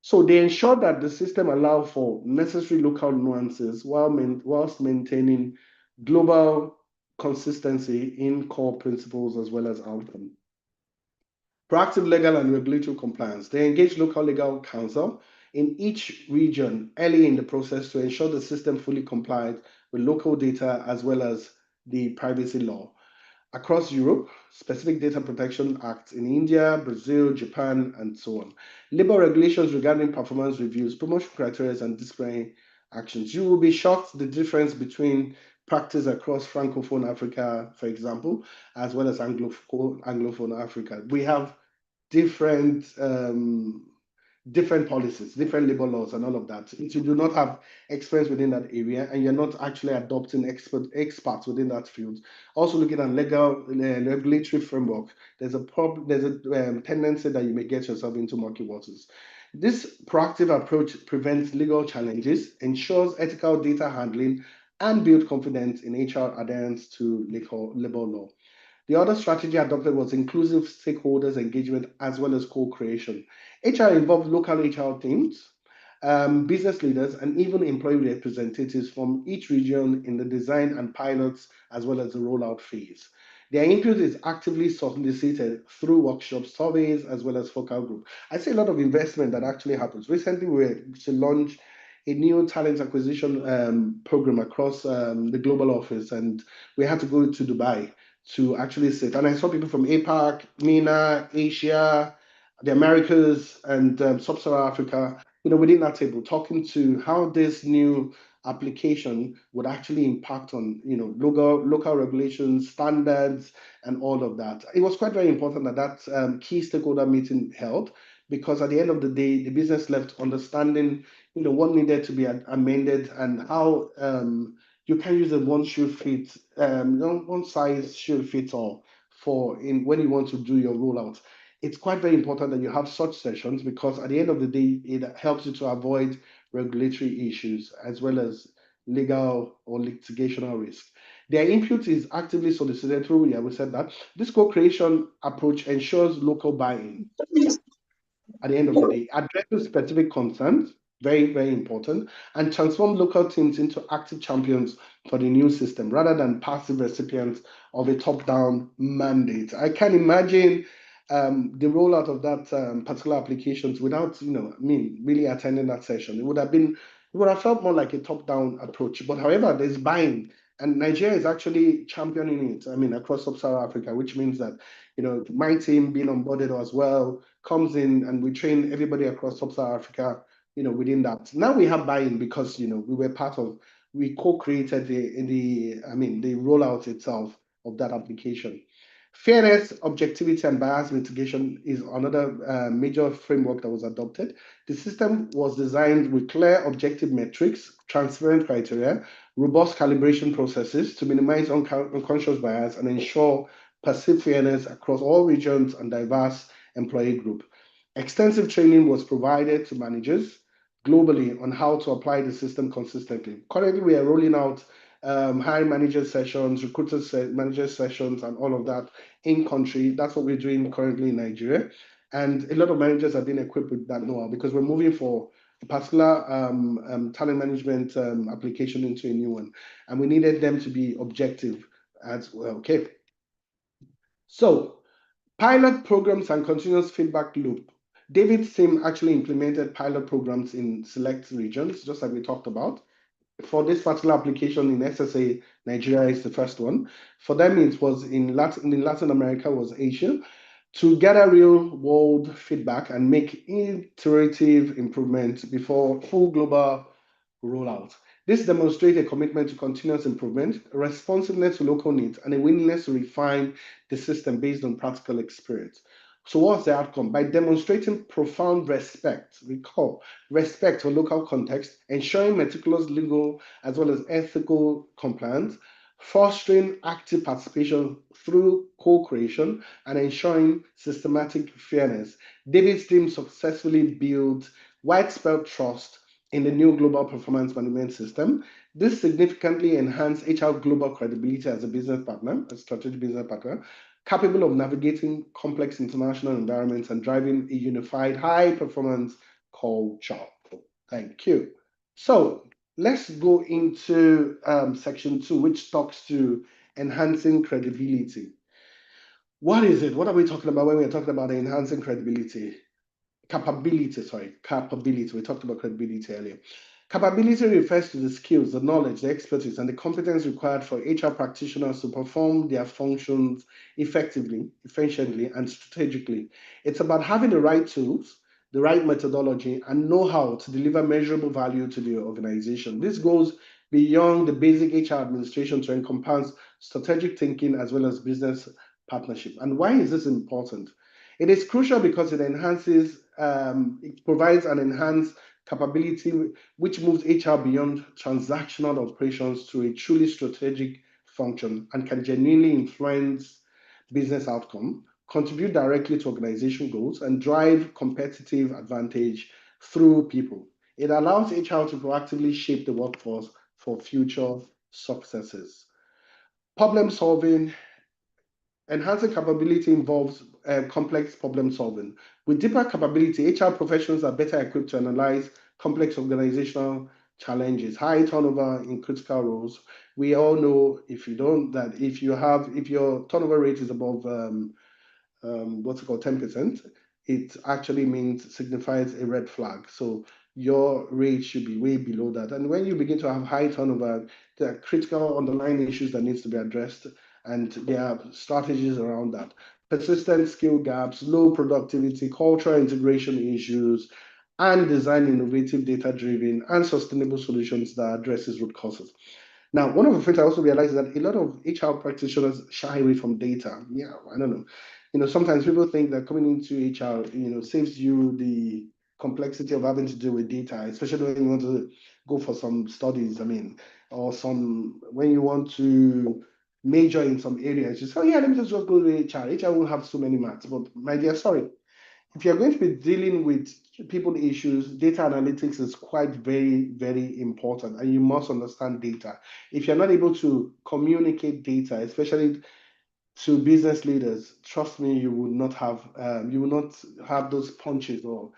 So they ensure that the system allows for necessary local nuances whilst maintaining global consistency in core principles as well as outcome. Proactive legal and regulatory compliance. They engage local legal counsel in each region early in the process to ensure the system fully complied with local data as well as the privacy law. Across Europe, specific data protection acts in India, Brazil, Japan, and so on. Labor regulations regarding performance reviews, promotion criteria, and disciplinary actions. You will be shocked the difference between practice across Francophone Africa, for example, as well as Anglophone Africa. We have different different policies, different labor laws, and all of that. If you do not have experience within that area and you're not actually adopting experts within that field, also looking at legal regulatory framework, there's a tendency that you may get yourself into murky waters. This proactive approach prevents legal challenges, ensures ethical data handling, and build confidence in HR adherence to labor law. The other strategy adopted was inclusive stakeholders engagement as well as co-creation. HR involved local HR teams, business leaders, and even employee representatives from each region in the design and pilots as well as the rollout phase. Their input is actively solicited through workshops, surveys, as well as focal group. I see a lot of investment that actually happens. Recently, we were to launch a new talent acquisition program across the global office, and we had to go to Dubai to actually sit. And I saw people from APAC, MENA, Asia, the Americas, and Sub-Saharan Africa, you know, within that table, talking to how this new application would actually impact on, you know, local regulations, standards, and all of that. It was quite very important that that key stakeholder meeting held, because at the end of the day, the business left understanding, you know, what needed to be amended and how you can use a one shoe fit, one size shoe fits all for in when you want to do your rollout. It's quite very important that you have such sessions because at the end of the day, it helps you to avoid regulatory issues, as well as legal or litigational risk. Their input is actively solicited through, yeah, we said that. This co-creation approach ensures local buy-in at the end of the day, addresses specific concerns, very, very important, and transform local teams into active champions for the new system rather than passive recipients of a top-down mandate. I can imagine the rollout of that particular applications without, really attending that session. It would have felt more like a top-down approach. But however, there's buying, and Nigeria is actually championing it. Across sub-Saharan Africa, which means that my team being onboarded as well comes in, and we train everybody across sub-Saharan Africa, within that. Now we have buy-in because we co-created the rollout itself of that application. Fairness, objectivity, and bias mitigation is another major framework that was adopted. The system was designed with clear objective metrics, transparent criteria, robust calibration processes to minimize unconscious bias and ensure perceived fairness across all regions and diverse employee group. Extensive training was provided to managers globally on how to apply the system consistently. Currently, we are rolling out hiring manager sessions, manager sessions, and all of that in country. That's what we're doing currently in Nigeria. And a lot of managers have been equipped with that know-how because we're moving for a particular talent management application into a new one. And we needed them to be objective as well. Okay. So, pilot programs and continuous feedback loop. David's team actually implemented pilot programs in select regions, just like we talked about. For this particular application in SSA, Nigeria is the first one. For them, it was in Latin America, was Asia, to gather real world feedback and make iterative improvements before full global rollout. This demonstrates a commitment to continuous improvement, a responsiveness to local needs, and a willingness to refine the system based on practical experience. So what's the outcome? By demonstrating profound respect, recall, respect for local context, ensuring meticulous legal as well as ethical compliance, fostering active participation through co-creation, and ensuring systematic fairness. David's team successfully built widespread trust in the new global performance management system. This significantly enhanced HR global credibility as a business partner, a strategic business partner, capable of navigating complex international environments and driving a unified high-performance culture. Thank you. So let's go into section 2, which talks to enhancing credibility. What is it? What are we talking about when we're talking about enhancing credibility? Capability. We talked about credibility earlier. Capability refers to the skills, the knowledge, the expertise, and the competence required for HR practitioners to perform their functions effectively, efficiently, and strategically. It's about having the right tools, the right methodology, and know-how to deliver measurable value to the organization. This goes beyond the basic HR administration to encompass strategic thinking as well as business partnership. And why is this important? It is crucial because it provides an enhanced capability which moves HR beyond transactional operations to a truly strategic function and can genuinely influence business outcome, contribute directly to organization goals, and drive competitive advantage through people. It allows HR to proactively shape the workforce for future successes. Problem solving. Enhancing capability involves complex problem solving. With deeper capability, HR professionals are better equipped to analyze complex organizational challenges, high turnover in critical roles. We all know if your turnover rate is above 10%, it actually signifies a red flag. So your rate should be way below that. And when you begin to have high turnover, there are critical underlying issues that needs to be addressed, and there are strategies around that. Persistent skill gaps, low productivity, cultural integration issues, and design innovative, data-driven, and sustainable solutions that addresses root causes. Now, one of the things I also realized is that a lot of HR practitioners shy away from data. Yeah, I don't know. Sometimes people think that coming into HR, saves you the complexity of having to deal with data, especially when you want to go for some studies, or when you want to major in some areas. You say, oh yeah, let me just go to HR. HR won't have so many maths, but my dear, sorry. if you're going to be dealing with people issues, data analytics is quite very, very important, and you must understand data. If you're not able to communicate data, especially to business leaders, trust me, you will not have those punches or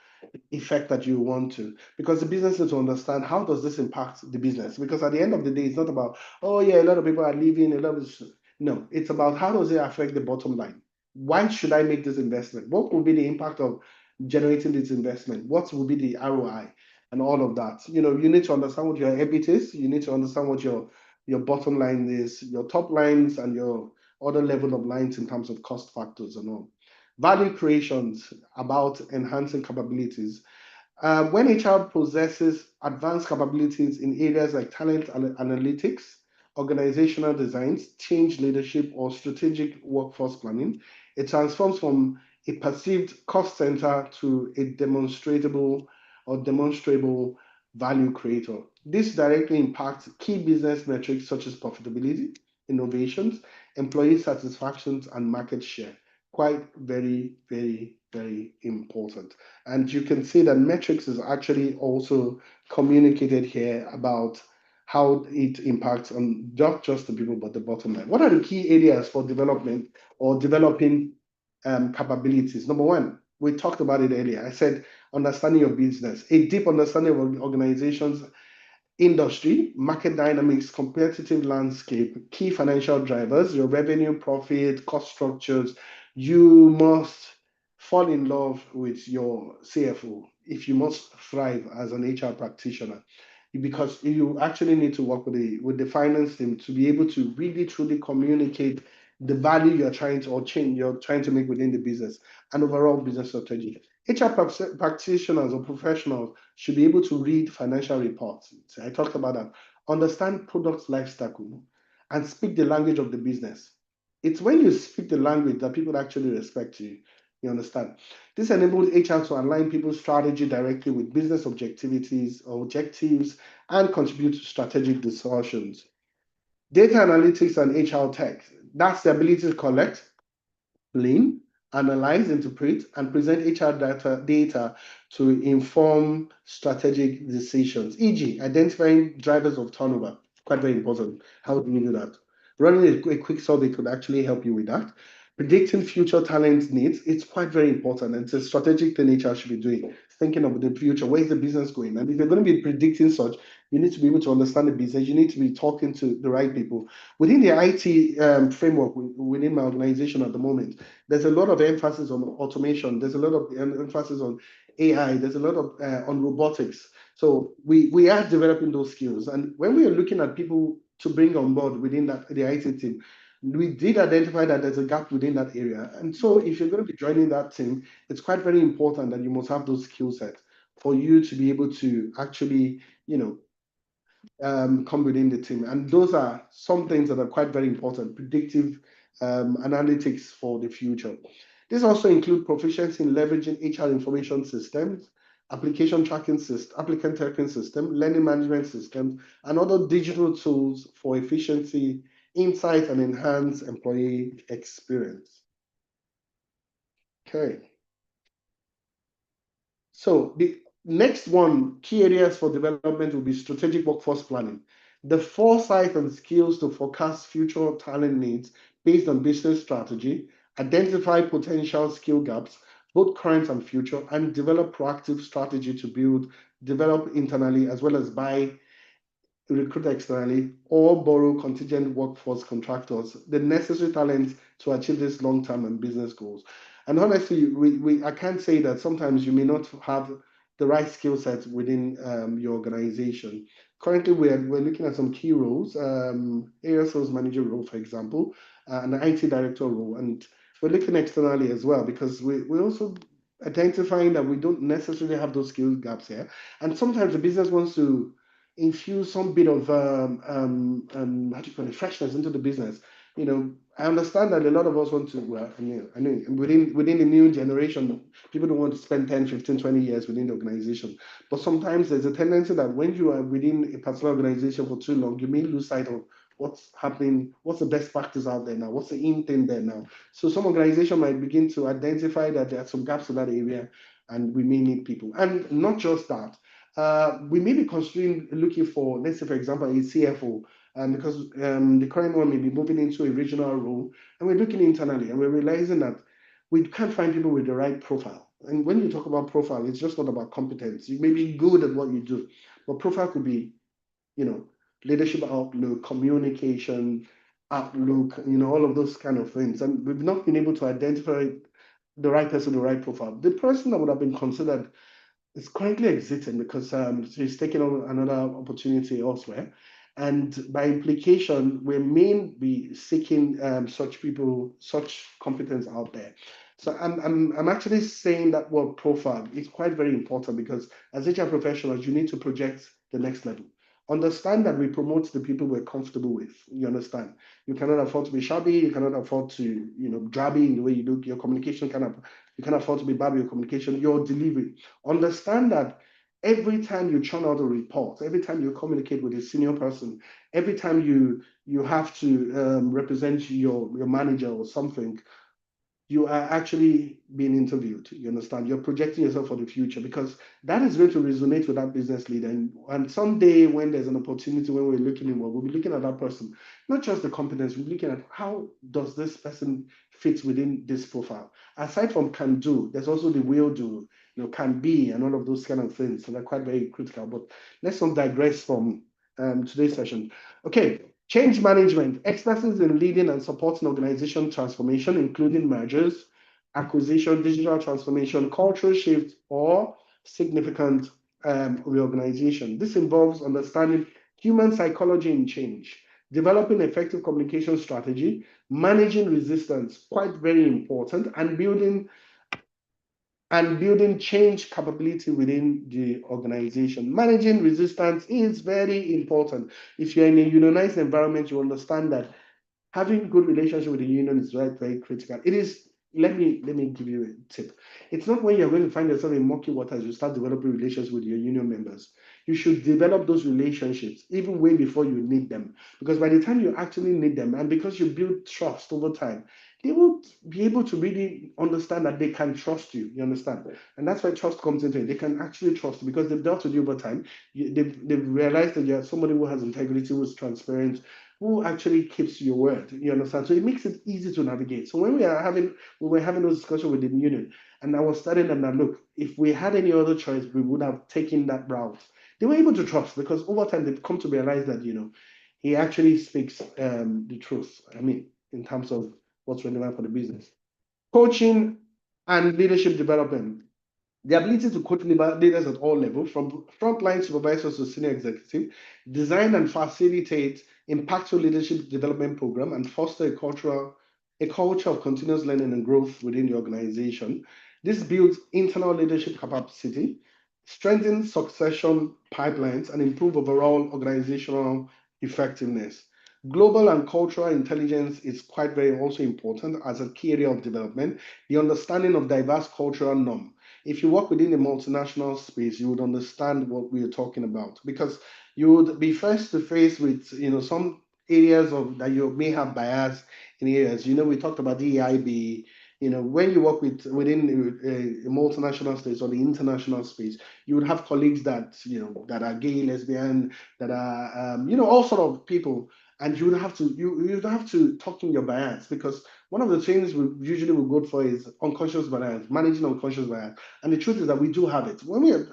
effect that you want to, because the business needs to understand how does this impact the business, because at the end of the day it's not about, oh yeah, a lot of people are leaving, a lot of this. No, it's about how does it affect the bottom line. Why should I make this investment? What will be the impact of generating this investment? What will be the ROI and all of that? You know, you need to understand what your EBIT is, you need to understand what your bottom line is, your top lines and your other level of lines in terms of cost factors and all. Value creations about enhancing capabilities. When HR possesses advanced capabilities in areas like talent analytics, organizational designs, change leadership, or strategic workforce planning, it transforms from a perceived cost center to a demonstrable value creator. This directly impacts key business metrics such as profitability, innovations, employee satisfactions, and market share. Quite very, very, very important. And you can see that metrics is actually also communicated here about how it impacts on not just the people, but the bottom line. What are the key areas for development or developing capabilities? Number one, we talked about it earlier. I said understanding your business, a deep understanding of organizations, industry, market dynamics, competitive landscape, key financial drivers, your revenue, profit, cost structures. You must fall in love with your CFO if you must thrive as an HR practitioner, because you actually need to work with the finance team to be able to really truly communicate the value you're trying to, or change you're trying to make within the business and overall business strategy. HR practitioners or professionals should be able to read financial reports. So I talked about that. Understand product life cycle and speak the language of the business. It's when you speak the language that people actually respect you. You understand? This enables HR to align people's strategy directly with business objectives and contribute to strategic discussions. Data analytics and HR tech. That's the ability to collect, clean, analyze, interpret, and present HR data to inform strategic decisions, e.g., identifying drivers of turnover. Quite very important. How do we do that? Running a quick survey could actually help you with that. Predicting future talent needs, it's quite very important. It's a strategic thing HR should be doing, thinking of the future. Where is the business going? And if you're going to be predicting such, you need to be able to understand the business. You need to be talking to the right people. Within the IT framework within my organization at the moment, there's a lot of emphasis on automation. There's a lot of emphasis on AI. There's a lot of on robotics. So we are developing those skills. And when we are looking at people to bring on board within the IT team, we did identify that there's a gap within that area. And so if you're going to be joining that team, it's quite very important that you must have those skill sets for you to be able to actually, come within the team. And those are some things that are quite very important, predictive analytics for the future. This also includes proficiency in leveraging HR information systems, application tracking system, applicant tracking system, learning management systems, and other digital tools for efficiency, insight, and enhance employee experience. Okay. So the next one, key areas for development will be strategic workforce planning. The foresight and skills to forecast future talent needs based on business strategy, identify potential skill gaps, both current and future, and develop proactive strategy to develop internally as well as buy, recruit externally, or borrow contingent workforce contractors, the necessary talent to achieve these long-term and business goals. And honestly, I can't say that sometimes you may not have the right skill set within your organization. Currently, we're looking at some key roles, area sales manager role, for example, an IT director role, and we're looking externally as well, because we're also identifying that we don't necessarily have those skill gaps here. And sometimes the business wants to infuse some bit of how do you call it, freshness into the business. I understand that a lot of us want to, well, I know within the new generation, people don't want to spend 10, 15, 20 years within the organization. But sometimes there's a tendency that when you are within a particular organization for too long, you may lose sight of what's happening, what's the best practice out there now, what's the in thing there now. So some organization might begin to identify that there are some gaps in that area and we may need people. And not just that, we may be considering looking for, let's say, for example, a CFO, because the current one may be moving into a regional role, and we're looking internally and we're realizing that we can't find people with the right profile. And when you talk about profile, it's just not about competence. You may be good at what you do, but profile could be, you know, leadership outlook, communication outlook, all of those kind of things. And we've not been able to identify the right person, the right profile. The person that would have been considered is currently exiting because she's taking on another opportunity elsewhere. And by implication, we may be seeking such people, such competence out there. So I'm actually saying that word profile is quite very important because as HR professionals, you need to project the next level. Understand that we promote the people we're comfortable with. You understand? You cannot afford to be shabby. You cannot afford to, drabby in the way you look. Your communication you cannot afford to be bad with your communication. Your delivery. Understand that every time you churn out a report, every time you communicate with a senior person, every time you have to represent your manager or something, you are actually being interviewed. You understand? You're projecting yourself for the future because that is going to resonate with that business leader. And someday when there's an opportunity, when we're looking inward, we'll be looking at that person, not just the competence, we're looking at how does this person fit within this profile. Aside from can do, there's also the will do, can be, and all of those kind of things. So they're quite very critical. But let's not digress from today's session. Okay. Change management, expertise in leading and supporting organization transformation, including mergers, acquisition, digital transformation, cultural shift, or significant reorganization. This involves understanding human psychology in change, developing effective communication strategy, managing resistance, quite very important, and building change capability within the organization. Managing resistance is very important. If you're in a unionized environment, you understand that having good relationship with the union is very, very critical. It is, let me give you a tip. It's not when you're going to find yourself in murky waters, you start developing relations with your union members. You should develop those relationships even way before you need them. Because by the time you actually need them, and because you build trust over time, they will be able to really understand that they can trust you. You understand? And that's why trust comes into it. They can actually trust you because they've dealt with you over time. They've realized that you're somebody who has integrity, who's transparent, who actually keeps your word. You understand? So it makes it easy to navigate. So when we were having those discussions with the union, and I was telling them that look, if we had any other choice, we would have taken that route. They were able to trust because over time they've come to realize that he actually speaks the truth. I mean, in terms of what's relevant for the business. Coaching and leadership development. The ability to coach leaders at all levels, from frontline supervisors to senior executive, design and facilitate impactful leadership development program, and foster a culture of continuous learning and growth within the organization. This builds internal leadership capacity, strengthens succession pipelines, and improve overall organizational effectiveness. Global and cultural intelligence is quite very also important as a key area of development. The understanding of diverse cultural norms. If you work within the multinational space, you would understand what we are talking about because you would be face to face with some areas of that you may have bias in areas. We talked about DEIB. When you work within a multinational space or the international space, you would have colleagues that that are gay, lesbian, that are all sort of people, and you would have to talk in your bias because one of the things we usually will go for is unconscious bias, managing unconscious bias. And the truth is that we do have it.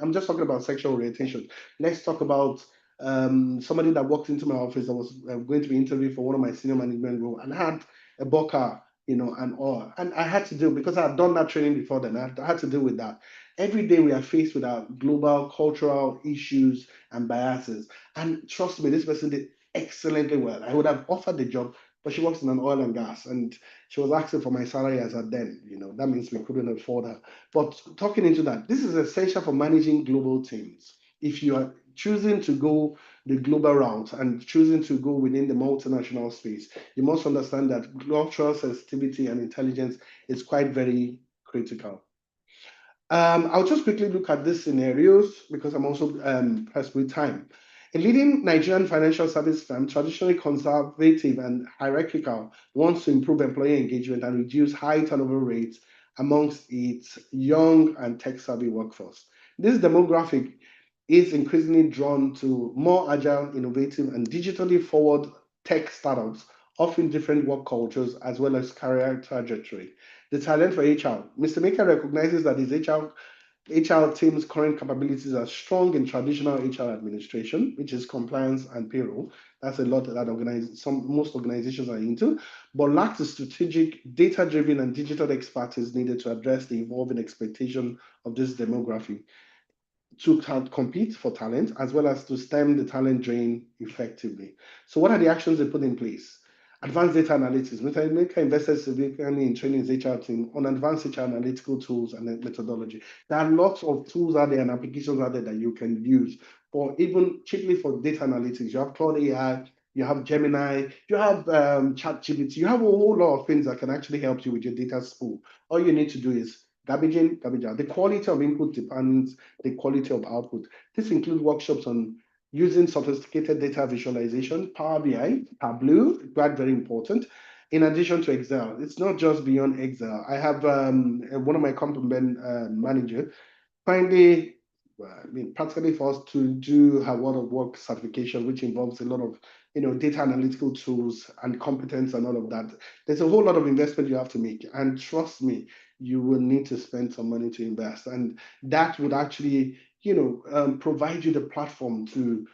I'm just talking about sexual orientation. Let's talk about somebody that walked into my office that was going to be interviewed for one of my senior management role and had a burqa, and all. And I had to deal because I had done that training before then. I had to deal with that. Every day we are faced with our global cultural issues and biases. And trust me, this person did excellently well. I would have offered the job, but she works in an oil and gas, and she was asking for my salary as at then. That means we couldn't afford her. But talking into that, this is essential for managing global teams. If you are choosing to go the global route and choosing to go within the multinational space, you must understand that cultural sensitivity and intelligence is quite very critical. I'll just quickly look at these scenarios because I'm also pressed with time. A leading Nigerian financial service firm, traditionally conservative and hierarchical, wants to improve employee engagement and reduce high turnover rates amongst its young and tech-savvy workforce. This demographic is increasingly drawn to more agile, innovative, and digitally forward tech startups, offering different work cultures as well as career trajectory. The talent for HR. Mr. Maker recognizes that his HR team's current capabilities are strong in traditional HR administration, which is compliance and payroll. That's a lot that most organizations are into, but lacks the strategic, data-driven, and digital expertise needed to address the evolving expectation of this demography to compete for talent as well as to stem the talent drain effectively. So, what are the actions they put in place? Advanced data analytics. Mr. Maker invested significantly in training his HR team on advanced HR analytical tools and methodology. There are lots of tools out there and applications out there that you can use for even chiefly for data analytics. You have Cloud AI, you have Gemini, you have ChatGPT, you have a whole lot of things that can actually help you with your data spool. All you need to do is garbage in, garbage out. The quality of input depends the quality of output. This includes workshops on using sophisticated data visualization, Power BI, Tableau, quite very important. In addition to Excel, it's not just beyond Excel. I have one of my company manager finally, practically for us to do her World of Work certification, which involves a lot of data analytical tools and competence and all of that. There's a whole lot of investment you have to make, and trust me, you will need to spend some money to invest, and that would actually provide you the platform to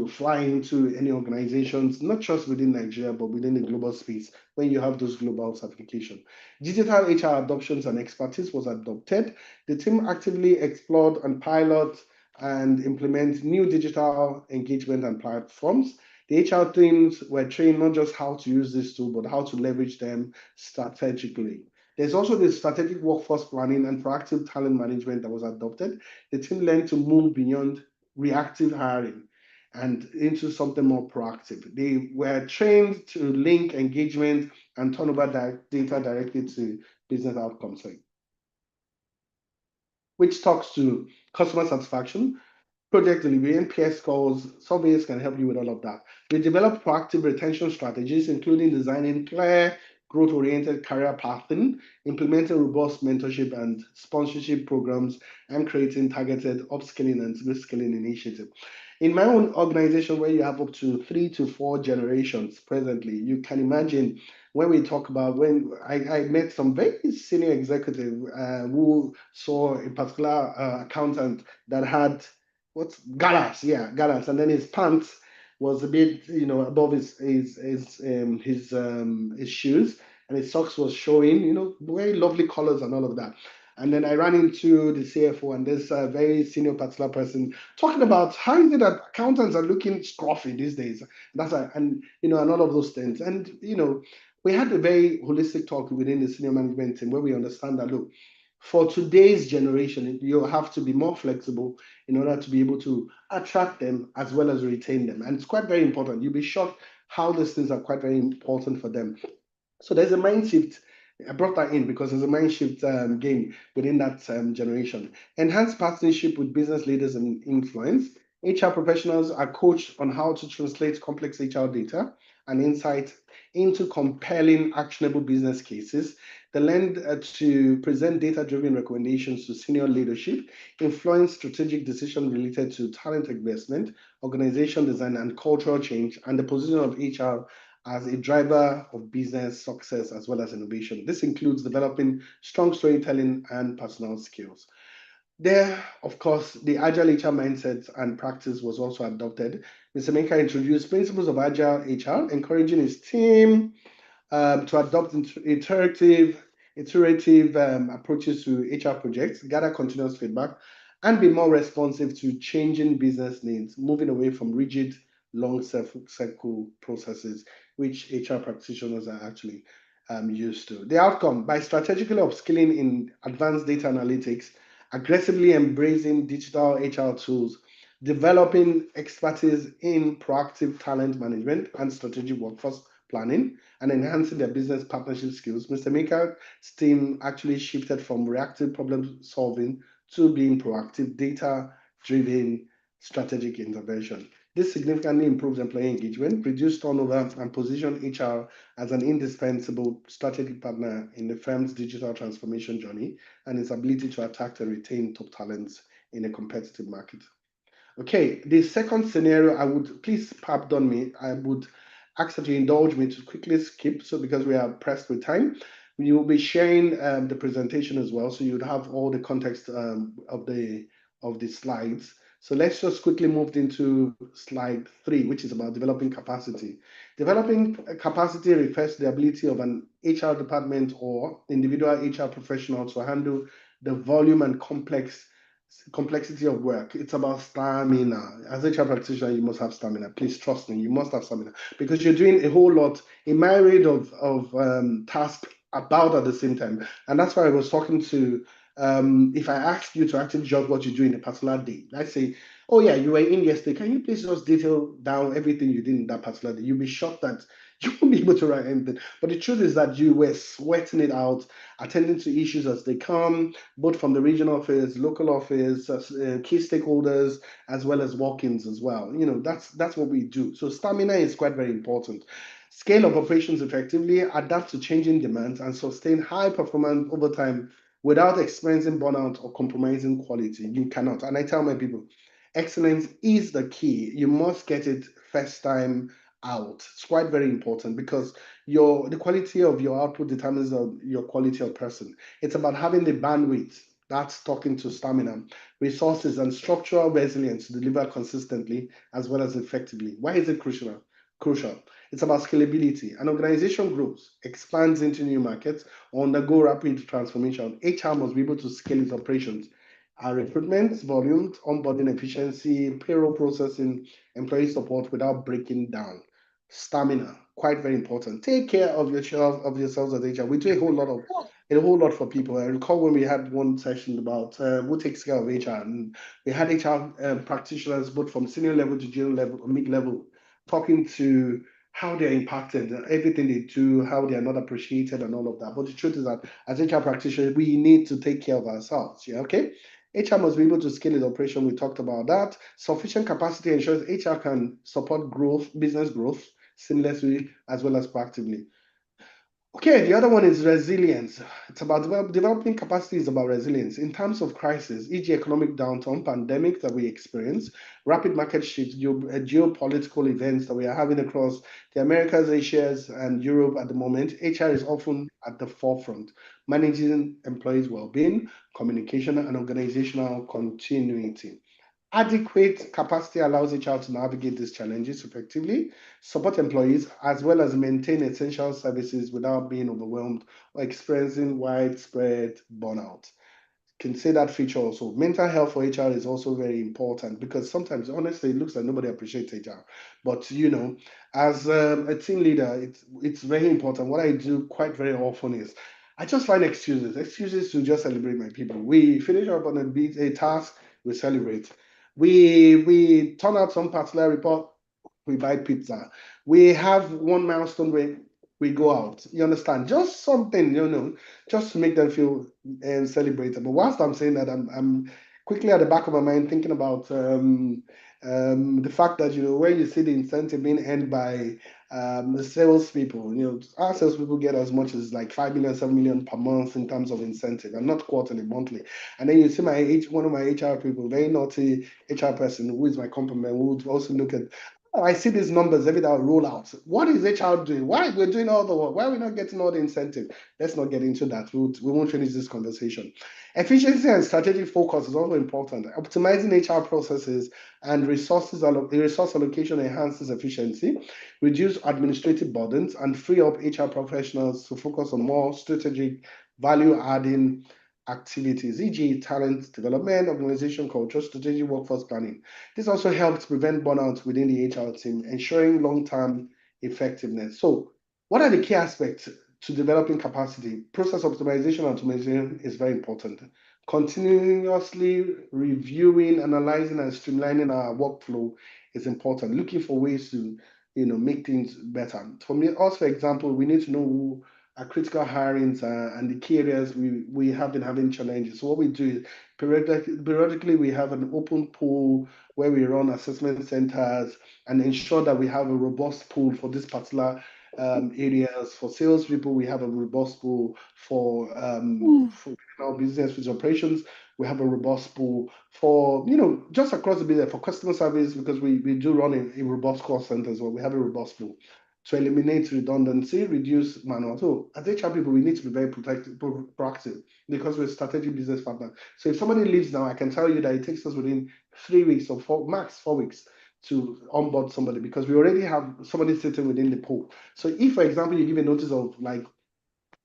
fly into any organizations, not just within Nigeria, but within the global space when you have those global certification. Digital HR adoptions and expertise was adopted. The team actively explored and pilot and implement new digital engagement and platforms. The HR teams were trained not just how to use this tool, but how to leverage them strategically. There's also the strategic workforce planning and proactive talent management that was adopted. The team learned to move beyond reactive hiring and into something more proactive. They were trained to link engagement and turn over data directly to business outcomes, which talks to customer satisfaction, project delivery, NPS scores. Surveys can help you with all of that. We developed proactive retention strategies, including designing clear, growth-oriented career pathing, implementing robust mentorship and sponsorship programs, and creating targeted upskilling and reskilling initiatives. In my own organization, where you have up to 3 to 4 generations presently, you can imagine when we talk about when I met some very senior executive who saw a particular accountant that had what's galas, yeah, galas, and then his pants was a bit, above his shoes, and his socks was showing, very lovely colors and all of that. And then I ran into the CFO and this very senior particular person talking about how is it that accountants are looking scruffy these days. And all of those things. And we had a very holistic talk within the senior management team where we understand that look, for today's generation, you have to be more flexible in order to be able to attract them as well as retain them. And it's quite very important. You'll be shocked how these things are quite very important for them. So there's a mind shift. I brought that in because there's a mind shift game within that generation. Enhanced partnership with business leaders and influence. HR professionals are coached on how to translate complex HR data and insight into compelling, actionable business cases. They learn to present data-driven recommendations to senior leadership, influence strategic decisions related to talent investment, organization design, and cultural change, and the position of HR as a driver of business success as well as innovation. This includes developing strong storytelling and personal skills. There, of course, the Agile HR mindset and practice was also adopted. Mr. Maker introduced principles of Agile HR, encouraging his team to adopt iterative approaches to HR projects, gather continuous feedback, and be more responsive to changing business needs, moving away from rigid, long cycle processes, which HR practitioners are actually used to. The outcome, by strategically upskilling in advanced data analytics, aggressively embracing digital HR tools, developing expertise in proactive talent management and strategic workforce planning, and enhancing their business partnership skills, Mr. Maker's team actually shifted from reactive problem solving to being proactive, data driven strategic intervention. This significantly improves employee engagement, reduces turnover, and positions HR as an indispensable strategic partner in the firm's digital transformation journey and its ability to attract and retain top talents in a competitive market. Okay, the second scenario, I would please pardon me. I would ask that you indulge me to quickly skip, so because we are pressed with time, we will be sharing the presentation as well, so you'd have all the context of the slides. So let's just quickly move into slide 3, which is about developing capacity. Developing capacity refers to the ability of an HR department or individual HR professional to handle the volume and complexity of work. It's about stamina. As a HR practitioner, you must have stamina. Please trust me, you must have stamina because you're doing a whole lot, a myriad of tasks about at the same time. And that's why I was talking to, if I ask you to actually judge what you do in a particular day, let's say, oh yeah, you were in yesterday, can you please just detail down everything you did in that particular day? You'll be shocked that you won't be able to write anything. But the truth is that you were sweating it out, attending to issues as they come, both from the regional office, local office, key stakeholders, as well as walk-ins as well. You know, that's what we do. So stamina is quite very important. Scale of operations effectively, adapt to changing demands, and sustain high performance over time without experiencing burnout or compromising quality. You cannot. And I tell my people, excellence is the key. You must get it first time out. It's quite very important because the quality of your output determines your quality of person. It's about having the bandwidth, that's talking to stamina, resources, and structural resilience to deliver consistently as well as effectively. Why is it crucial? Crucial. It's about scalability. An organization grows, expands into new markets, or undergo rapid transformation. HR must be able to scale its operations. Our recruitment volumes, onboarding efficiency, payroll processing, employee support without breaking down. Stamina, quite very important. Take care of yourselves as HR. We do a whole lot for people. I recall when we had one session about who takes care of HR, and we had HR practitioners both from senior level to junior level or mid level talking to how they're impacted, everything they do, how they are not appreciated, and all of that. But the truth is that as HR practitioners, we need to take care of ourselves. Yeah, okay. HR must be able to scale its operation. We talked about that. Sufficient capacity ensures HR can support growth, business growth, seamlessly as well as proactively. Okay, the other one is resilience. It's about developing capacity is about resilience in terms of crisis, e.g., economic downturn, pandemic that we experience, rapid market shifts, geopolitical events that we are having across the Americas, Asia, and Europe at the moment. HR is often at the forefront, managing employees' well-being, communication, and organizational continuity. Adequate capacity allows HR to navigate these challenges effectively, support employees, as well as maintain essential services without being overwhelmed or experiencing widespread burnout. Can say that feature also. Mental health for HR is also very important because sometimes, honestly, it looks like nobody appreciates HR. But as a team leader, it's very important. What I do quite very often is I just find excuses to just celebrate my people. We finish up on a task, we celebrate. We turn out some particular report, we buy pizza. We have one milestone where we go out. You understand? Just something, just to make them feel celebrated. But whilst I'm saying that, I'm quickly at the back of my mind thinking about the fact that when you see the incentive being earned by the salespeople, our salespeople get as much as like 5 million, 7 million per month in terms of incentive, and not quarterly, monthly. And then you see one of my HR people, very naughty HR person who is my compliment, who would also look at. Oh, I see these numbers every day roll out. What is HR doing? Why we're doing all the work? Why are we not getting all the incentive? Let's not get into that. We won't finish this conversation. Efficiency and strategic focus is also important. Optimizing HR processes and resource allocation enhances efficiency, reduce administrative burdens, and free up HR professionals to focus on more strategic, value-adding activities, e.g., talent development, organization culture, strategic workforce planning. This also helps prevent burnout within the HR team, ensuring long-term effectiveness. So, what are the key aspects to developing capacity? Process optimization and automation is very important. Continuously reviewing, analyzing, and streamlining our workflow is important. Looking for ways to, make things better. For me, also, for example, we need to know our critical hirings and the key areas we have been having challenges. So what we do is periodically we have an open pool where we run assessment centers and ensure that we have a robust pool for this particular areas. For salespeople, we have a robust pool. For our business with operations, we have a robust pool. For just across the business, for customer service, because we do run a robust call center as well, we have a robust pool to eliminate redundancy, reduce manual. So as HR people, we need to be very proactive because we're a strategic business partner. So if somebody leaves now, I can tell you that it takes us within 3 weeks or max 4 weeks to onboard somebody because we already have somebody sitting within the pool. So if, for example, you give a notice of like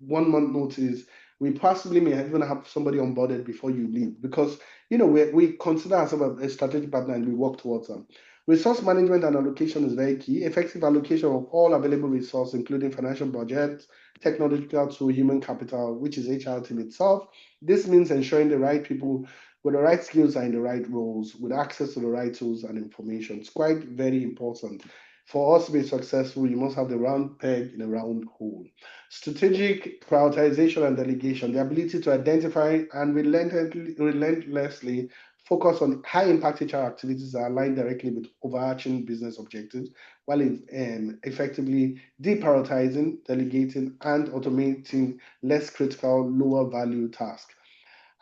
1 month notice, we possibly may even have somebody onboarded before you leave because we consider ourselves a strategic partner and we work towards them. Resource management and allocation is very key. Effective allocation of all available resources, including financial budget, technological to human capital, which is HR team itself. This means ensuring the right people with the right skills are in the right roles, with access to the right tools and information. It's quite very important. For us to be successful, you must have the round peg in a round hole. Strategic prioritization and delegation, the ability to identify and relentlessly focus on high impact HR activities that align directly with overarching business objectives, while effectively deprioritizing, delegating, and automating less critical, lower value tasks.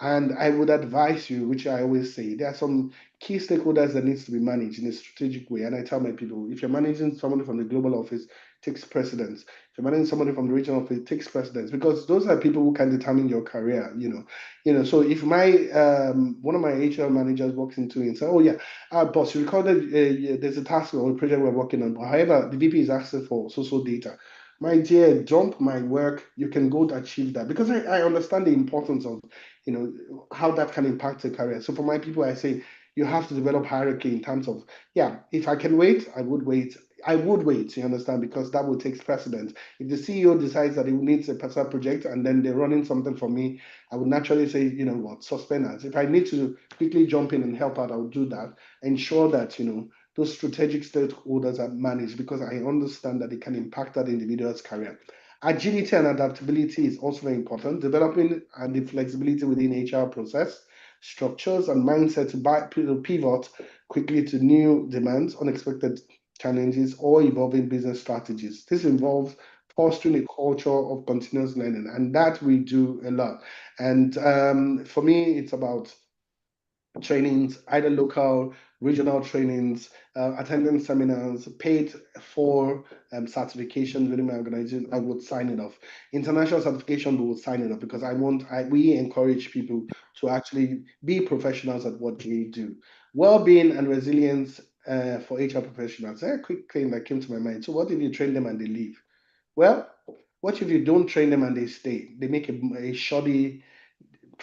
And I would advise you, which I always say, there are some key stakeholders that needs to be managed in a strategic way. And I tell my people, if you're managing somebody from the global office, takes precedence. If you're managing somebody from the regional office, takes precedence because those are people who can determine your career. So if my one of my HR managers walks into it and says, "Oh yeah, boss, you recorded there's a task or a project we're working on, but however, the VP is asking for social data." My dear, dump my work. You can go to achieve that because I understand the importance of how that can impact a career. So for my people, I say you have to develop hierarchy in terms of, yeah, if I can wait, I would wait. I would wait, you understand, because that would take precedence. If the CEO decides that he needs a personal project and then they're running something for me, I would naturally say, you know what, suspend us. If I need to quickly jump in and help out, I would do that. Ensure that, those strategic stakeholders are managed because I understand that it can impact that individual's career. Agility and adaptability is also very important. Developing and the flexibility within HR process, structures, and mindset to pivot quickly to new demands, unexpected challenges, or evolving business strategies. This involves fostering a culture of continuous learning, and that we do a lot. And for me, it's about trainings, either local, regional trainings, attending seminars, paid for certification within my organization. I would sign it off. International certification, we would sign it off because we encourage people to actually be professionals at what they do. Well-being and resilience for HR professionals. A quick thing that came to my mind. So, what if you train them and they leave? Well, what if you don't train them and they stay? They make a shoddy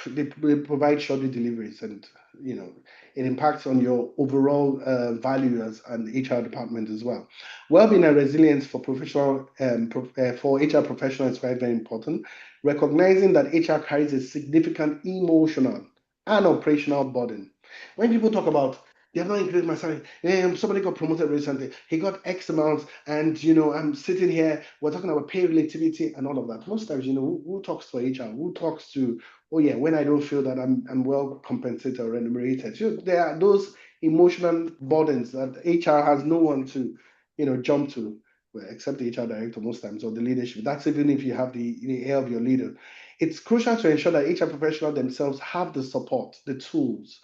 they provide shoddy deliveries and it impacts on your overall value as an HR department as well. Well-being and resilience for professional for HR professionals is very, very important. Recognizing that HR carries a significant emotional and operational burden. When people talk about they have not increased my salary. Somebody got promoted recently. He got X amount, and I'm sitting here. We're talking about pay relativity and all of that. Most times, who talks to HR? Who talks to oh yeah, when I don't feel that I'm well compensated or remunerated. So there are those emotional burdens that HR has no one to, jump to, well, except the HR director most times or the leadership. That's even if you have the ear of your leader. It's crucial to ensure that HR professionals themselves have the support, the tools,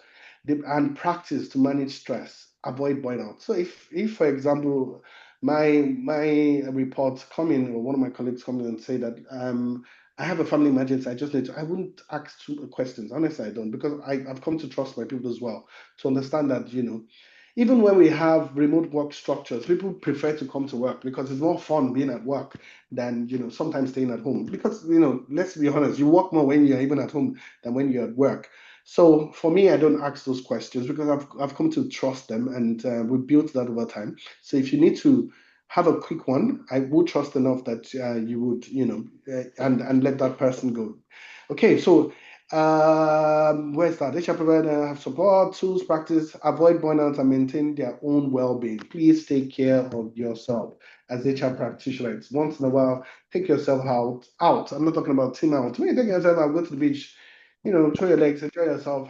and practice to manage stress, avoid burnout. So if for example, my report come in or one of my colleagues come in and say that I have a family emergency. I just need to. I wouldn't ask two questions. Honestly, I don't because I've come to trust my people as well to understand that even when we have remote work structures, people prefer to come to work because it's more fun being at work than sometimes staying at home. Because let's be honest, you work more when you're even at home than when you're at work. So for me, I don't ask those questions because I've come to trust them and we built that over time. So if you need to have a quick one, I would trust enough that you would, and let that person go. Okay, so Where's that? HR provider have support, tools, practice, avoid burnout, and maintain their own well-being. Please take care of yourself as HR practitioners. Once in a while, take yourself out. I'm not talking about team out. When you take yourself out, go to the beach, throw your legs, enjoy yourself,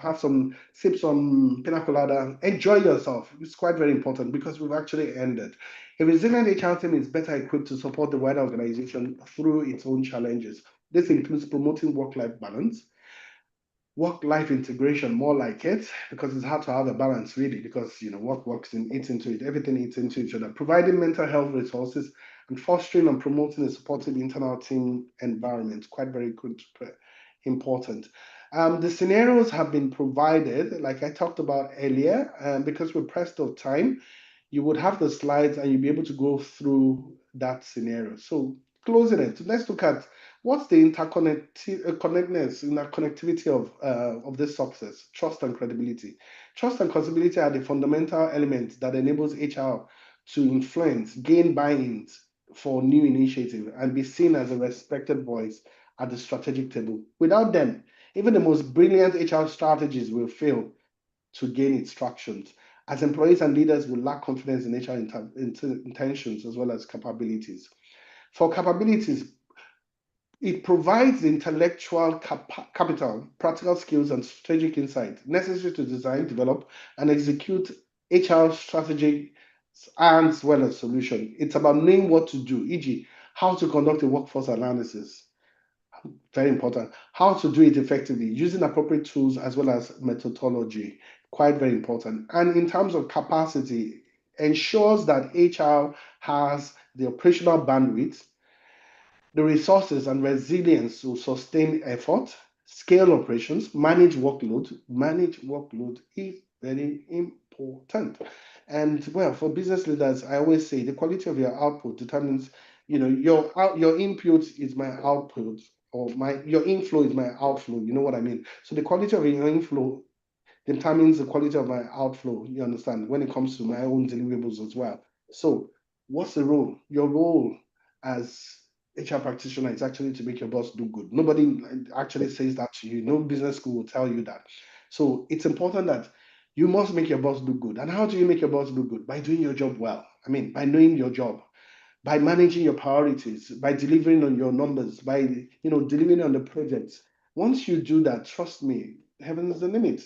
sip some pina colada, enjoy yourself. It's quite very important because we've actually ended. A resilient HR team is better equipped to support the wider organization through its own challenges. This includes promoting work-life balance, work-life integration, more like it, because it's hard to have a balance really, because work eats into it, everything eats into each other. Providing mental health resources and fostering and promoting a supportive internal team environment, quite very good, important. The scenarios have been provided, like I talked about earlier, because we're pressed of time. You would have the slides and you'll be able to go through that scenario. So closing it, let's look at what's the connectedness in the connectivity of this success, trust and credibility. Trust and credibility are the fundamental elements that enables HR to influence, gain buy-ins for new initiative, and be seen as a respected voice at the strategic table. Without them, even the most brilliant HR strategies will fail to gain its traction, as employees and leaders will lack confidence in HR intentions as well as capabilities. For capabilities, it provides the intellectual capital, practical skills, and strategic insight necessary to design, develop, and execute HR strategy as well as solution. It's about knowing what to do, e.g., how to conduct a workforce analysis. Very important. How to do it effectively, using appropriate tools as well as methodology. Quite very important. And in terms of capacity, ensures that HR has the operational bandwidth, the resources and resilience to sustain effort, scale operations, manage workload. Manage workload is very important. And well, for business leaders, I always say the quality of your output determines, your input is my output, or your inflow is my outflow. You know what I mean? So the quality of your inflow determines the quality of my outflow, you understand, when it comes to my own deliverables as well. So, what's the role? Your role as HR practitioner is actually to make your boss do good. Nobody actually says that to you. No business school will tell you that. So, it's important that you must make your boss do good. And how do you make your boss do good? By doing your job well. I mean, by knowing your job, by managing your priorities, by delivering on your numbers, by delivering on the projects. Once you do that, trust me, heaven is the limit.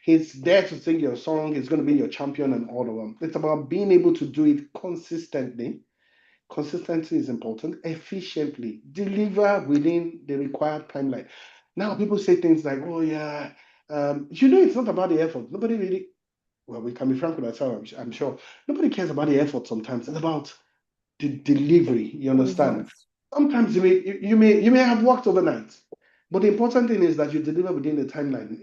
He's there to sing your song. He's going to be your champion and all of them. It's about being able to do it consistently. Consistency is important. Efficiently, deliver within the required timeline. Now, people say things like, "Oh yeah, it's not about the effort. Nobody really." Well, we can be frank with ourselves. I'm sure nobody cares about the effort. Sometimes it's about the delivery. You understand? Results. Sometimes you may have worked overnight, but the important thing is that you deliver within the timeline.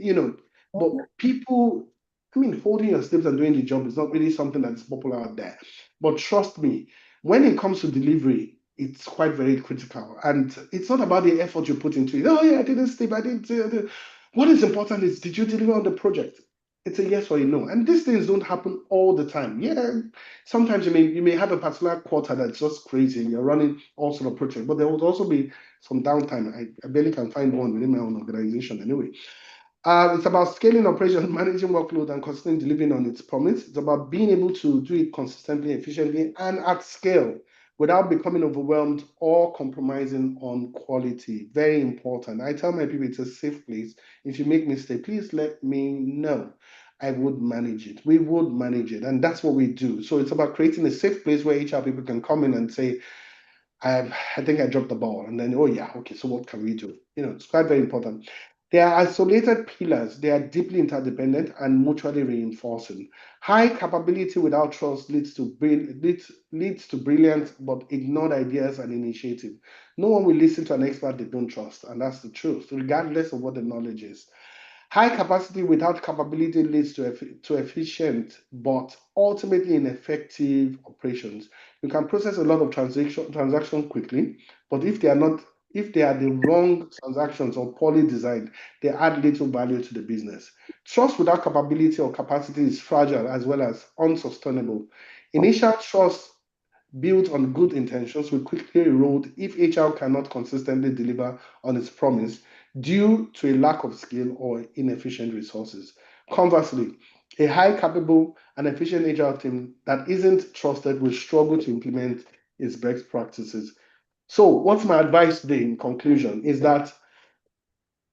But people, I mean, holding your sleeves and doing the job is not really something that's popular out there. But trust me, when it comes to delivery, it's quite very critical, and it's not about the effort you put into it. Oh yeah, I didn't sleep. I didn't. What is important is, did you deliver on the project? It's a yes or a no, and these things don't happen all the time. Yeah, sometimes you may have a particular quarter that's just crazy and you're running all sort of projects, but there would also be some downtime. I barely can find one within my own organization anyway. It's about scaling operations, managing workload, and consistently delivering on its promise. It's about being able to do it consistently, efficiently, and at scale without becoming overwhelmed or compromising on quality. Very important. I tell my people it's a safe place. If you make mistake, please let me know. I would manage it. We would manage it. And that's what we do. So it's about creating a safe place where HR people can come in and say, I think I dropped the ball. And then, oh yeah, okay, so what can we do? It's quite very important. They are isolated pillars. They are deeply interdependent and mutually reinforcing. High capability without trust leads to brilliant but ignored ideas and initiative. No one will listen to an expert they don't trust, and that's the truth, regardless of what the knowledge is. High capacity without capability leads to efficient but ultimately ineffective operations. You can process a lot of transaction quickly, but if they are the wrong transactions or poorly designed, they add little value to the business. Trust without capability or capacity is fragile as well as unsustainable. Initial trust built on good intentions will quickly erode if HR cannot consistently deliver on its promise. due to a lack of skill or inefficient resources. Conversely, a high capable and efficient HR team that isn't trusted will struggle to implement its best practices. So, what's my advice today in conclusion is that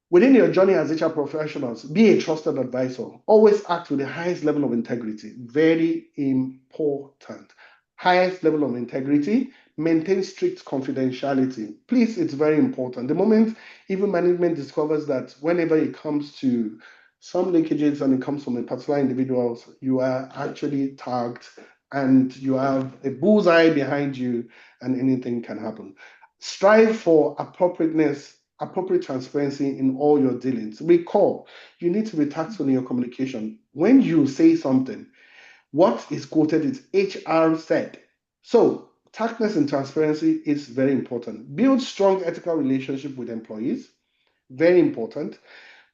within your journey as HR professionals, be a trusted advisor. Always act with the highest level of integrity. Very important. Highest level of integrity. Maintain strict confidentiality. Please, it's very important. The moment even management discovers that whenever it comes to some leakages and it comes from a particular individual, you are actually tagged and you have a bullseye behind you and anything can happen. Strive for appropriateness, appropriate transparency in all your dealings. Recall, you need to be tactful in your communication. When you say something, what is quoted is HR said. So, tactness and transparency is very important. Build strong ethical relationship with employees. Very important.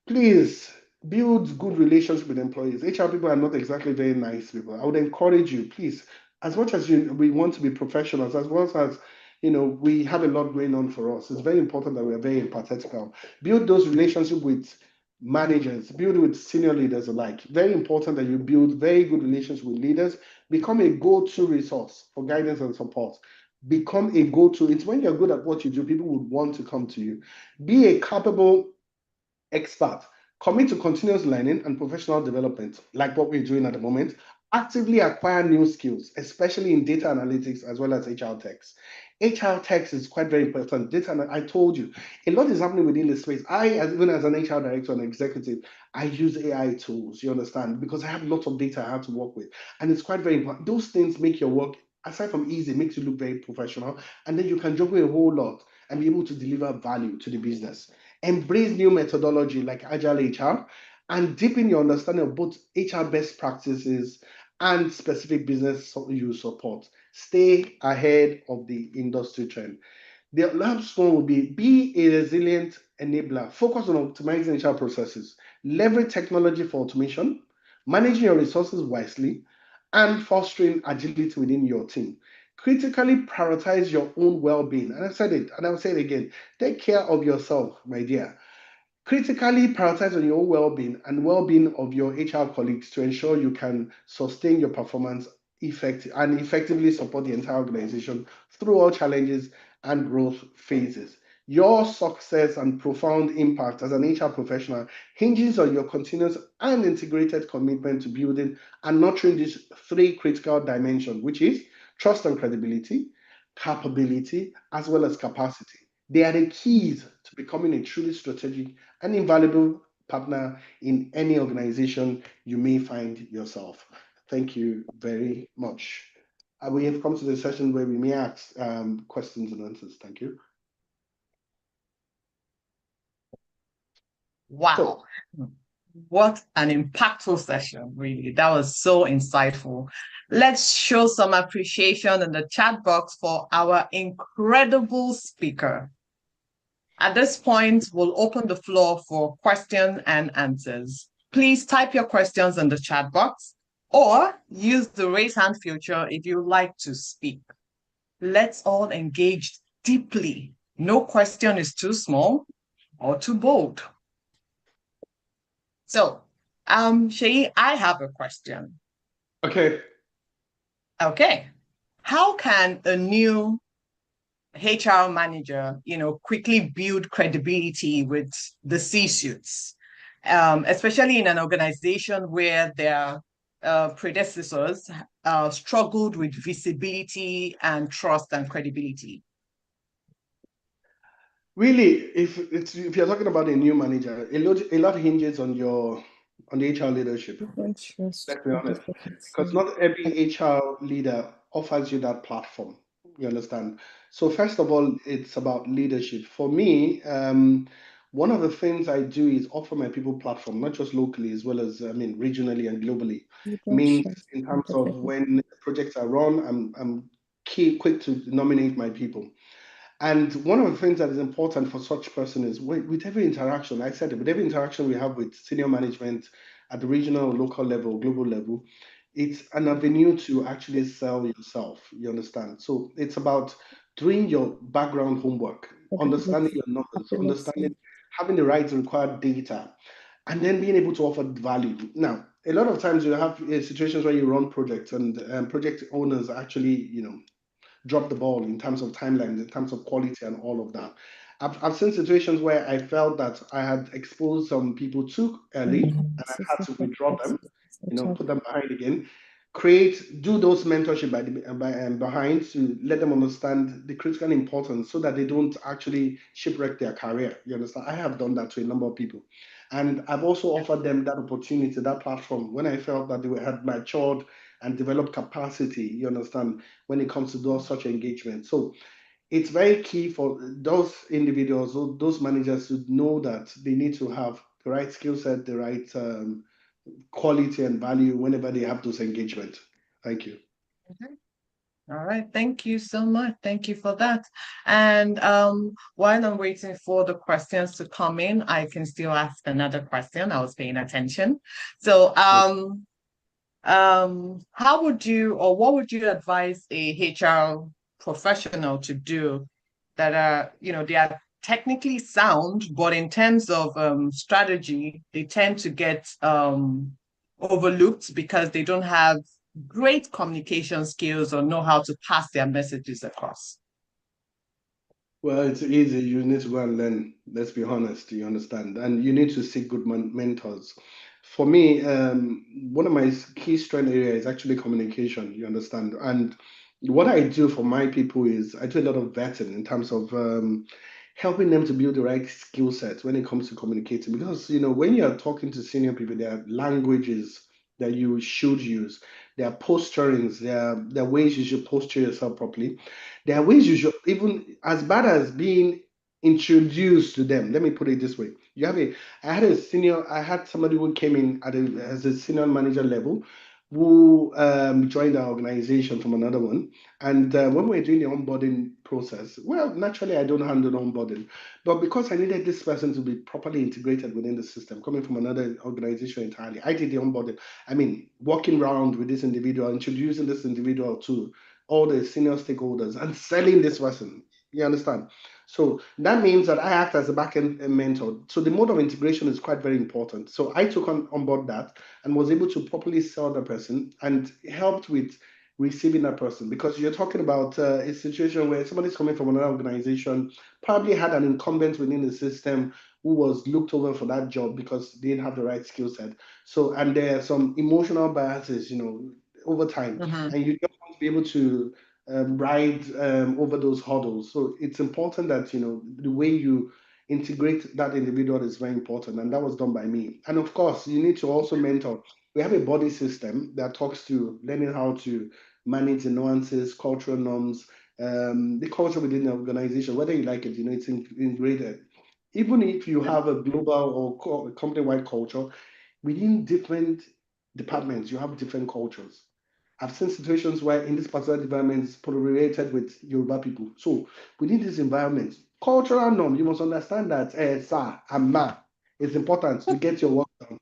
Please build good relations with employees. HR people are not exactly very nice people. I would encourage you, please, as much as we want to be professionals, as well as we have a lot going on for us. It's very important that we are very empathetical. Build those relationships with managers, build with senior leaders alike. Very important that you build very good relations with leaders. Become a go-to resource for guidance and support. Become a go-to. It's when you're good at what you do, people would want to come to you. Be a capable expert. Commit to continuous learning and professional development, like what we're doing at the moment. Actively acquire new skills, especially in data analytics as well as HR techs. HR techs is quite very important. Data, I told you, a lot is happening within the space. Even as an HR director and executive, I use AI tools, you understand, because I have lots of data I have to work with. And it's quite very important. Those things make your work, aside from easy, makes you look very professional. And then you can juggle a whole lot and be able to deliver value to the business. Embrace new methodology like Agile HR and deepen your understanding of both HR best practices and specific business you support. Stay ahead of the industry trend. The last one would be a resilient enabler. Focus on optimizing HR processes. Leverage technology for automation, managing your resources wisely, and fostering agility within your team. Critically prioritize your own well-being. And I said it, and I'll say it again. Take care of yourself, my dear. Critically prioritize on your own well-being and well-being of your HR colleagues to ensure you can sustain your performance and effectively support the entire organization through all challenges and growth phases. Your success and profound impact as an HR professional hinges on your continuous and integrated commitment to building and nurturing these three critical dimensions, which is trust and credibility, capability, as well as capacity. They are the keys to becoming a truly strategic and invaluable partner in any organization you may find yourself. Thank you very much. We have come to the session where we may ask questions and answers. Thank you. Wow. What an impactful session, really. That was so insightful. Let's show some appreciation in the chat box for our incredible speaker. At this point, we'll open the floor for questions and answers. Please type your questions in the chat box or use the raise hand feature if you'd like to speak. Let's all engage deeply. No question is too small or too bold. So, Sheyi, I have a question. Okay. Okay. How can a new HR manager, quickly build credibility with the C-suites, especially in an organization where their predecessors struggled with visibility and trust and credibility? Really, if you're talking about a new manager, a lot hinges on the HR leadership. Let's be honest, because not every HR leader offers you that platform. You understand? So first of all, it's about leadership. For me, one of the things I do is offer my people platform, not just locally as well as regionally and globally. Means in terms of when projects are run, I'm quick to nominate my people. And one of the things that is important for such person is with every interaction, I said it, with every interaction we have with senior management at the regional, local level, global level, it's an avenue to actually sell yourself. You understand? So it's about doing your background homework, understanding your numbers, understanding having the right required data, and then being able to offer value. Now, a lot of times you have situations where you run projects and project owners actually, drop the ball in terms of timelines, in terms of quality, and all of that. I've seen situations where I felt that I had exposed some people too early and I had to withdraw them, put them behind again, do those mentorship behind to let them understand the critical importance so that they don't actually shipwreck their career. You understand? I have done that to a number of people. And I've also offered them that opportunity, that platform, when I felt that had matured and developed capacity, you understand, when it comes to such engagement. So it's very key for those individuals, or those managers, to know that they need to have the right skill set, the right quality and value whenever they have those engagement. Thank you. All right, thank you so much. Thank you for that. And while I'm waiting for the questions to come in, I can still ask another question. I was paying attention. So, how would you, or what would you advise a HR professional to do that are, they are technically sound, but in terms of strategy, they tend to get overlooked because they don't have great communication skills or know how to pass their messages across? Well, it's easy. You need to go and learn. Let's be honest. You understand, and you need to seek good mentors. For me, one of my key strength areas is actually communication. You understand, and what I do for my people is I do a lot of vetting in terms of helping them to build the right skill set when it comes to communicating. Because when you are talking to senior people, there are languages that you should use. There are posturings. There are ways you should posture yourself properly. There are ways you should, even as bad as being introduced to them. Let me put it this way. I had somebody who came in as a senior manager level, who joined our organization from another one. And when we were doing the onboarding process, well, naturally, I don't handle onboarding, but because I needed this person to be properly integrated within the system, coming from another organization entirely, I did the onboarding. I mean, walking around with this individual, introducing this individual to all the senior stakeholders and selling this person. You understand? So that means that I act as a back-end mentor. So the mode of integration is quite very important. So I took on board that and was able to properly sell the person and helped with receiving that person, because you're talking about a situation where somebody's coming from another organization, probably had an incumbent within the system who was looked over for that job because they didn't have the right skill set. So, and there are some emotional biases, over time, and you don't want to be able to ride over those hurdles. So it's important that the way you integrate that individual is very important, and that was done by me. And of course, you need to also mentor. We have a body system that talks to learning how to manage the nuances, cultural norms, the culture within the organization, whether you like it, it's integrated. Even if you have a global or company-wide culture, within different departments, you have different cultures. I've seen situations where in this particular department is populated with Yoruba people. So within this environment, cultural norm, you must understand that, sir and ma, it's important to get your work done.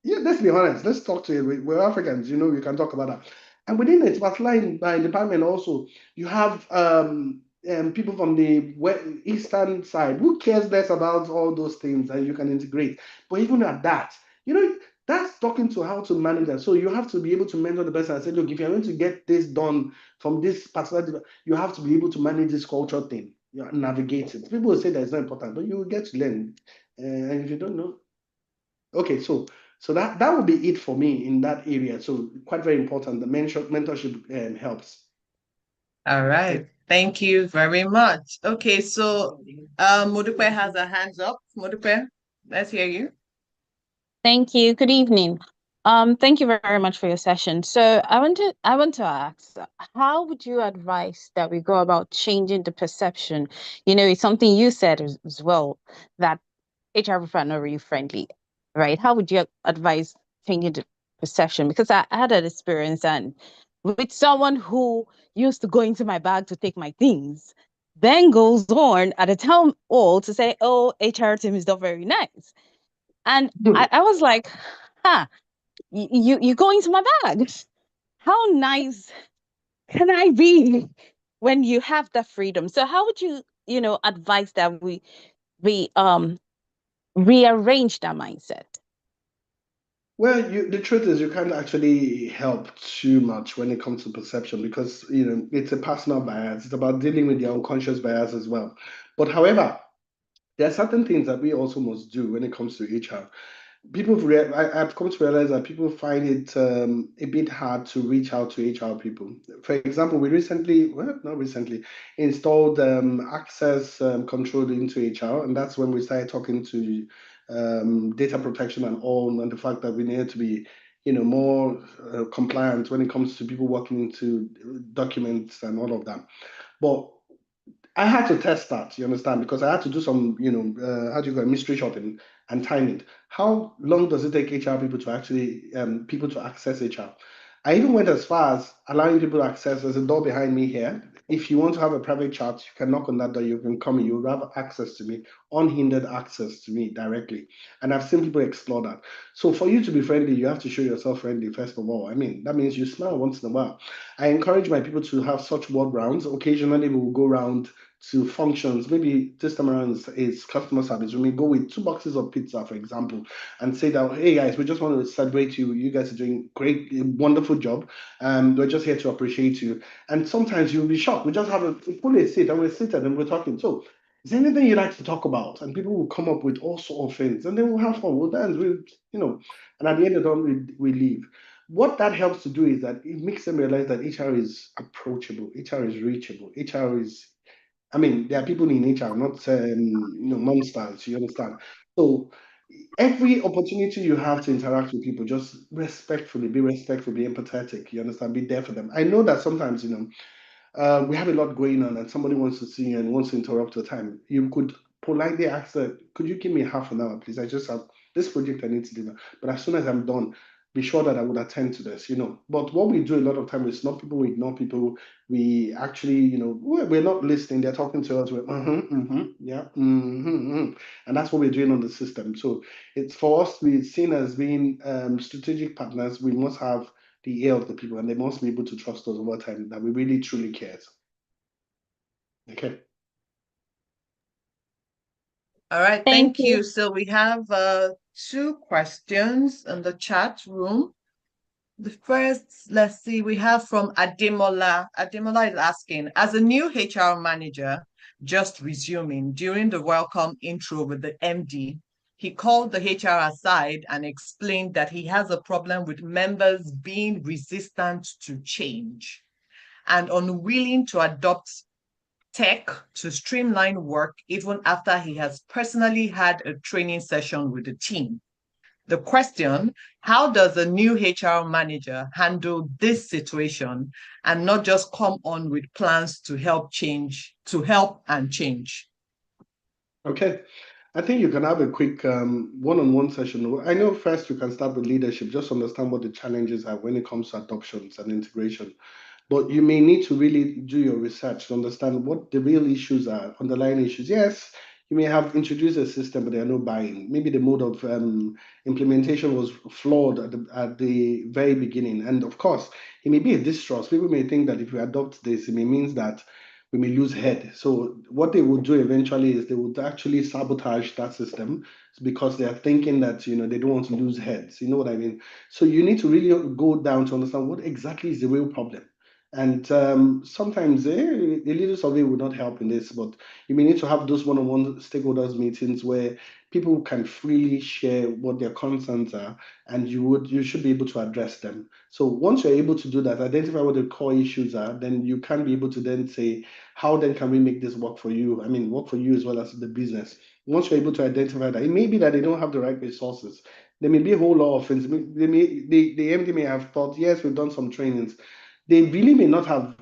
Yeah, let's be honest. Let's talk to you. We're Africans, we can talk about that. And within it, particularly in department also, you have people from the eastern side. Who cares less about all those things, and you can integrate. But even at that, that's talking to how to manage that. So you have to be able to mentor the person and say, look, if you're going to get this done from this particular, you have to be able to manage this culture thing. Navigate it. People will say that it's not important, but you will get to learn. And if you don't know, okay, so that would be it for me in that area. So quite very important. The mentorship helps. All right. Thank you very much. Okay, so Modupe has her hands up. Modupe, let's hear you. Thank you. Good evening. Thank you very much for your session. So I want to ask, how would you advise that we go about changing the perception? It's something you said as well, that HR people are not really friendly, right? How would you advise changing the perception? Because I had an experience and with someone who used to go into my bag to take my things, then goes on at a town hall to say, oh, HR team is not very nice. And I was like, huh, you go into my bag. How nice can I be when you have that freedom? So how would you, advise that we rearrange that mindset? Well, the truth is you can't actually help too much when it comes to perception because it's a personal bias. It's about dealing with your unconscious bias as well. But however, there are certain things that we also must do when it comes to HR. I've come to realize that people find it a bit hard to reach out to HR people. For example, we recently, well, not recently, installed access control into HR, and that's when we started talking to data protection and all, and the fact that we need to be, more compliant when it comes to people working into documents and all of that. But I had to test that, you understand, because I had to do some, how do you call it, mystery shopping and time it. How long does it take HR people to actually people to access HR? I even went as far as allowing people to access. There's a door behind me here. If you want to have a private chat, you can knock on that door. You can come in. You have access to me, unhindered access to me directly. And I've seen people explore that. So for you to be friendly, you have to show yourself friendly first of all. I mean, that means you smile once in a while. I encourage my people to have such word rounds. Occasionally, we will go around to functions. Maybe this time around is customer service. We may go with 2 boxes of pizza, for example, and say that, hey guys, we just want to celebrate you. You guys are doing great, wonderful job. We're just here to appreciate you. And sometimes you'll be shocked. We just we pull a seat and we're seated and we're talking. So is there anything you like to talk about? And people will come up with all sorts of things, and then we'll have fun. We'll dance, and at the end of the day, we leave. What that helps to do is that it makes them realize that HR is approachable, HR is reachable, HR is, I mean, there are people in HR, not monsters. You understand? So every opportunity you have to interact with people, just respectfully, be respectful, be empathetic. You understand? Be there for them. I know that sometimes, we have a lot going on and somebody wants to see you and wants to interrupt your time. You could politely ask them, could you give me half an hour, please? I just have this project I need to do now. But as soon as I'm done, be sure that I would attend to this, But what we do a lot of time is not people, we ignore people. We actually, we're not listening. They're talking to us. We're, yeah, and that's what we're doing on the system. So it's for us to be seen as being strategic partners. We must have the ear of the people, and they must be able to trust us over time that we really truly care. Okay. All right, Thank thank you. you. So we have 2 questions in the chat room. The first, let's see, we have from Ademola. Ademola is asking, as a new HR manager, just resuming, during the welcome intro with the MD, he called the HR aside and explained that he has a problem with members being resistant to change and unwilling to adopt tech to streamline work even after he has personally had a training session with the team. The question, how does a new HR manager handle this situation and not just come on with plans to help and change? Okay. I think you can have a quick one-on-one session. I know first you can start with leadership, just understand what the challenges are when it comes to adoptions and integration. But you may need to really do your research to understand what the real issues are, underlying issues. Yes, you may have introduced a system, but there are no buy-in. Maybe the mode of implementation was flawed at the very beginning. And of course, it may be a distrust. People may think that if we adopt this, it may means that we may lose head. So what they would do eventually is they would actually sabotage that system because they are thinking that they don't want to lose heads. You know what I mean? So you need to really go down to understand what exactly is the real problem. And sometimes a little survey would not help in this, but you may need to have those one-on-one stakeholders meetings where people can freely share what their concerns are, and you should be able to address them. So once you're able to do that, identify what the core issues are, then you can be able to then say, how then can we make this work for you? I mean, work for you as well as the business. Once you're able to identify that, it may be that they don't have the right resources. There may be a whole lot of things. The MD may have thought, yes, we've done some trainings. They really may not have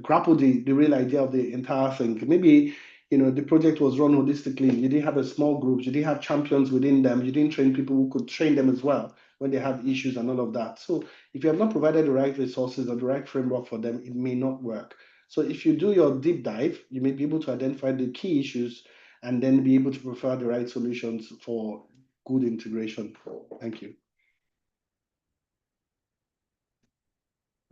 grappled the real idea of the entire thing. Maybe the project was run holistically. You didn't have a small group. You didn't have champions within them. You didn't train people who could train them as well when they had issues and all of that. So if you have not provided the right resources or the right framework for them, it may not work. So if you do your deep dive, you may be able to identify the key issues and then be able to prefer the right solutions for good integration. Thank you.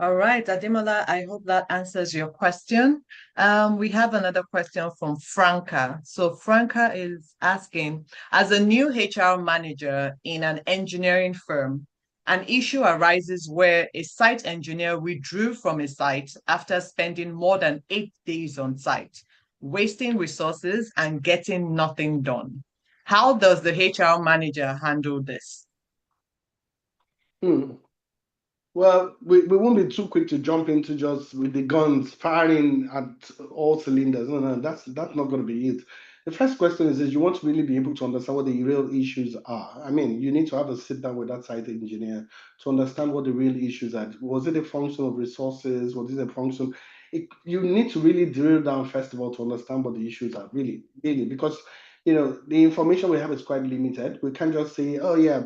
All right, Ademola, I hope that answers your question. We have another question from Franca. So Franca is asking, as a new HR manager in an engineering firm, an issue arises where a site engineer withdrew from a site after spending more than 8 days on site, wasting resources and getting nothing done. How does the HR manager handle this? Hmm. Well, we won't be too quick to jump into just with the guns firing at all cylinders. No, that's not going to be it. The first question is you want to really be able to understand what the real issues are. I mean, you need to have a sit down with that site engineer to understand what the real issues are. Was it a function of resources? Was it a function? You need to really drill down first of all to understand what the issues are, really, because the information we have is quite limited. We can't just say, oh yeah,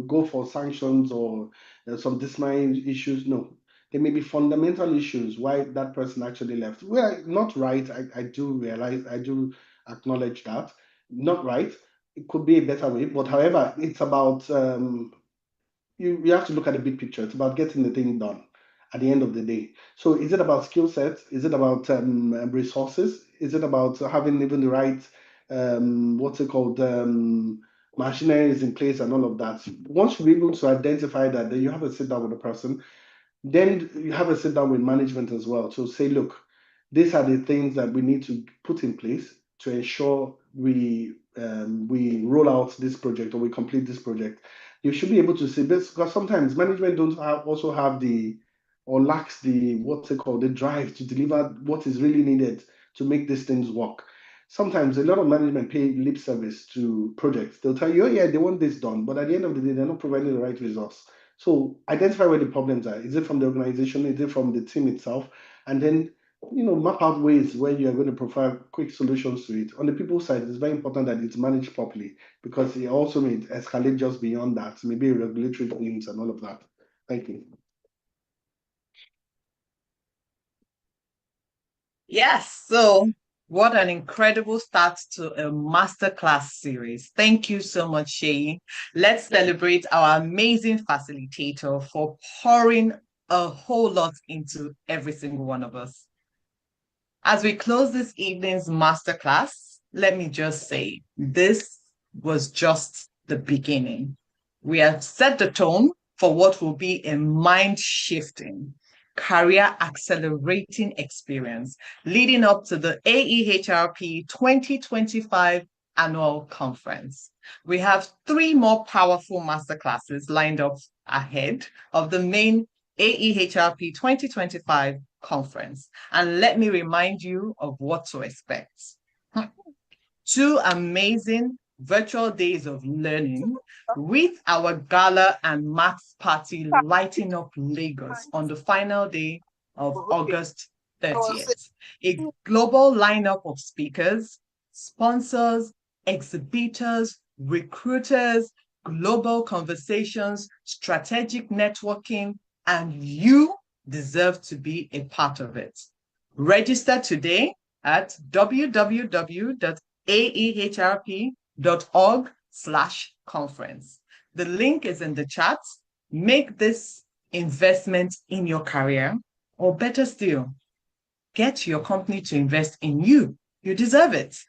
go for sanctions or some disciplinary issues. No, there may be fundamental issues why that person actually left. Well, not right. I do realize, I do acknowledge that. Not right. It could be a better way, but however, it's about you have to look at the big picture. It's about getting the thing done at the end of the day. So is it about skill sets? Is it about resources? Is it about having even the right what's it called machinery is in place and all of that? Once you're able to identify that, then you have a sit down with the person. Then you have a sit down with management as well to say, look, these are the things that we need to put in place to ensure we roll out this project or we complete this project. You should be able to see this because sometimes management don't also have the or lacks the what's it called the drive to deliver what is really needed to make these things work. Sometimes a lot of management pay lip service to projects. They'll tell you, oh yeah, they want this done, but at the end of the day, they're not providing the right resource. So identify where the problems are. Is it from the organization? Is it from the team itself? And then, map out ways where you are going to provide quick solutions to it. On the people side, it's very important that it's managed properly because it also may escalate just beyond that, maybe regulatory things and all of that. Thank you. Yes, so what an incredible start to a masterclass series. Thank you so much, Shay. Let's celebrate our amazing facilitator for pouring a whole lot into every single one of us. As we close this evening's masterclass, let me just say this was just the beginning. We have set the tone for what will be a mind shifting, career accelerating experience leading up to the AEHRP 2025 annual conference. We have 3 more powerful masterclasses lined up ahead of the main AEHRP 2025 conference. And let me remind you of what to expect. 2 amazing virtual days of learning with our gala and maths party lighting up Lagos on the final day of August 30th. A global lineup of speakers, sponsors, exhibitors, recruiters, global conversations, strategic networking, and you deserve to be a part of it. Register today at www.aehrp.org/conference. The link is in the chat. Make this investment in your career, or better still, get your company to invest in you. You deserve it.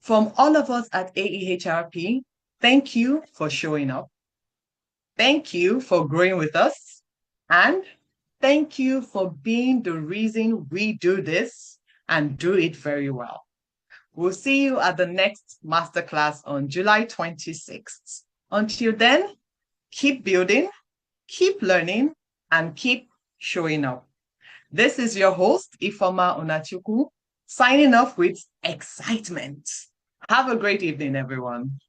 From all of us at AEHRP, thank you for showing up. Thank you for growing with us. And thank you for being the reason we do this and do it very well. We'll see you at the next masterclass on July 26th. Until then, keep building, keep learning, and keep showing up. This is your host, Ifoma Onachukwu, signing off with excitement. Have a great evening, everyone.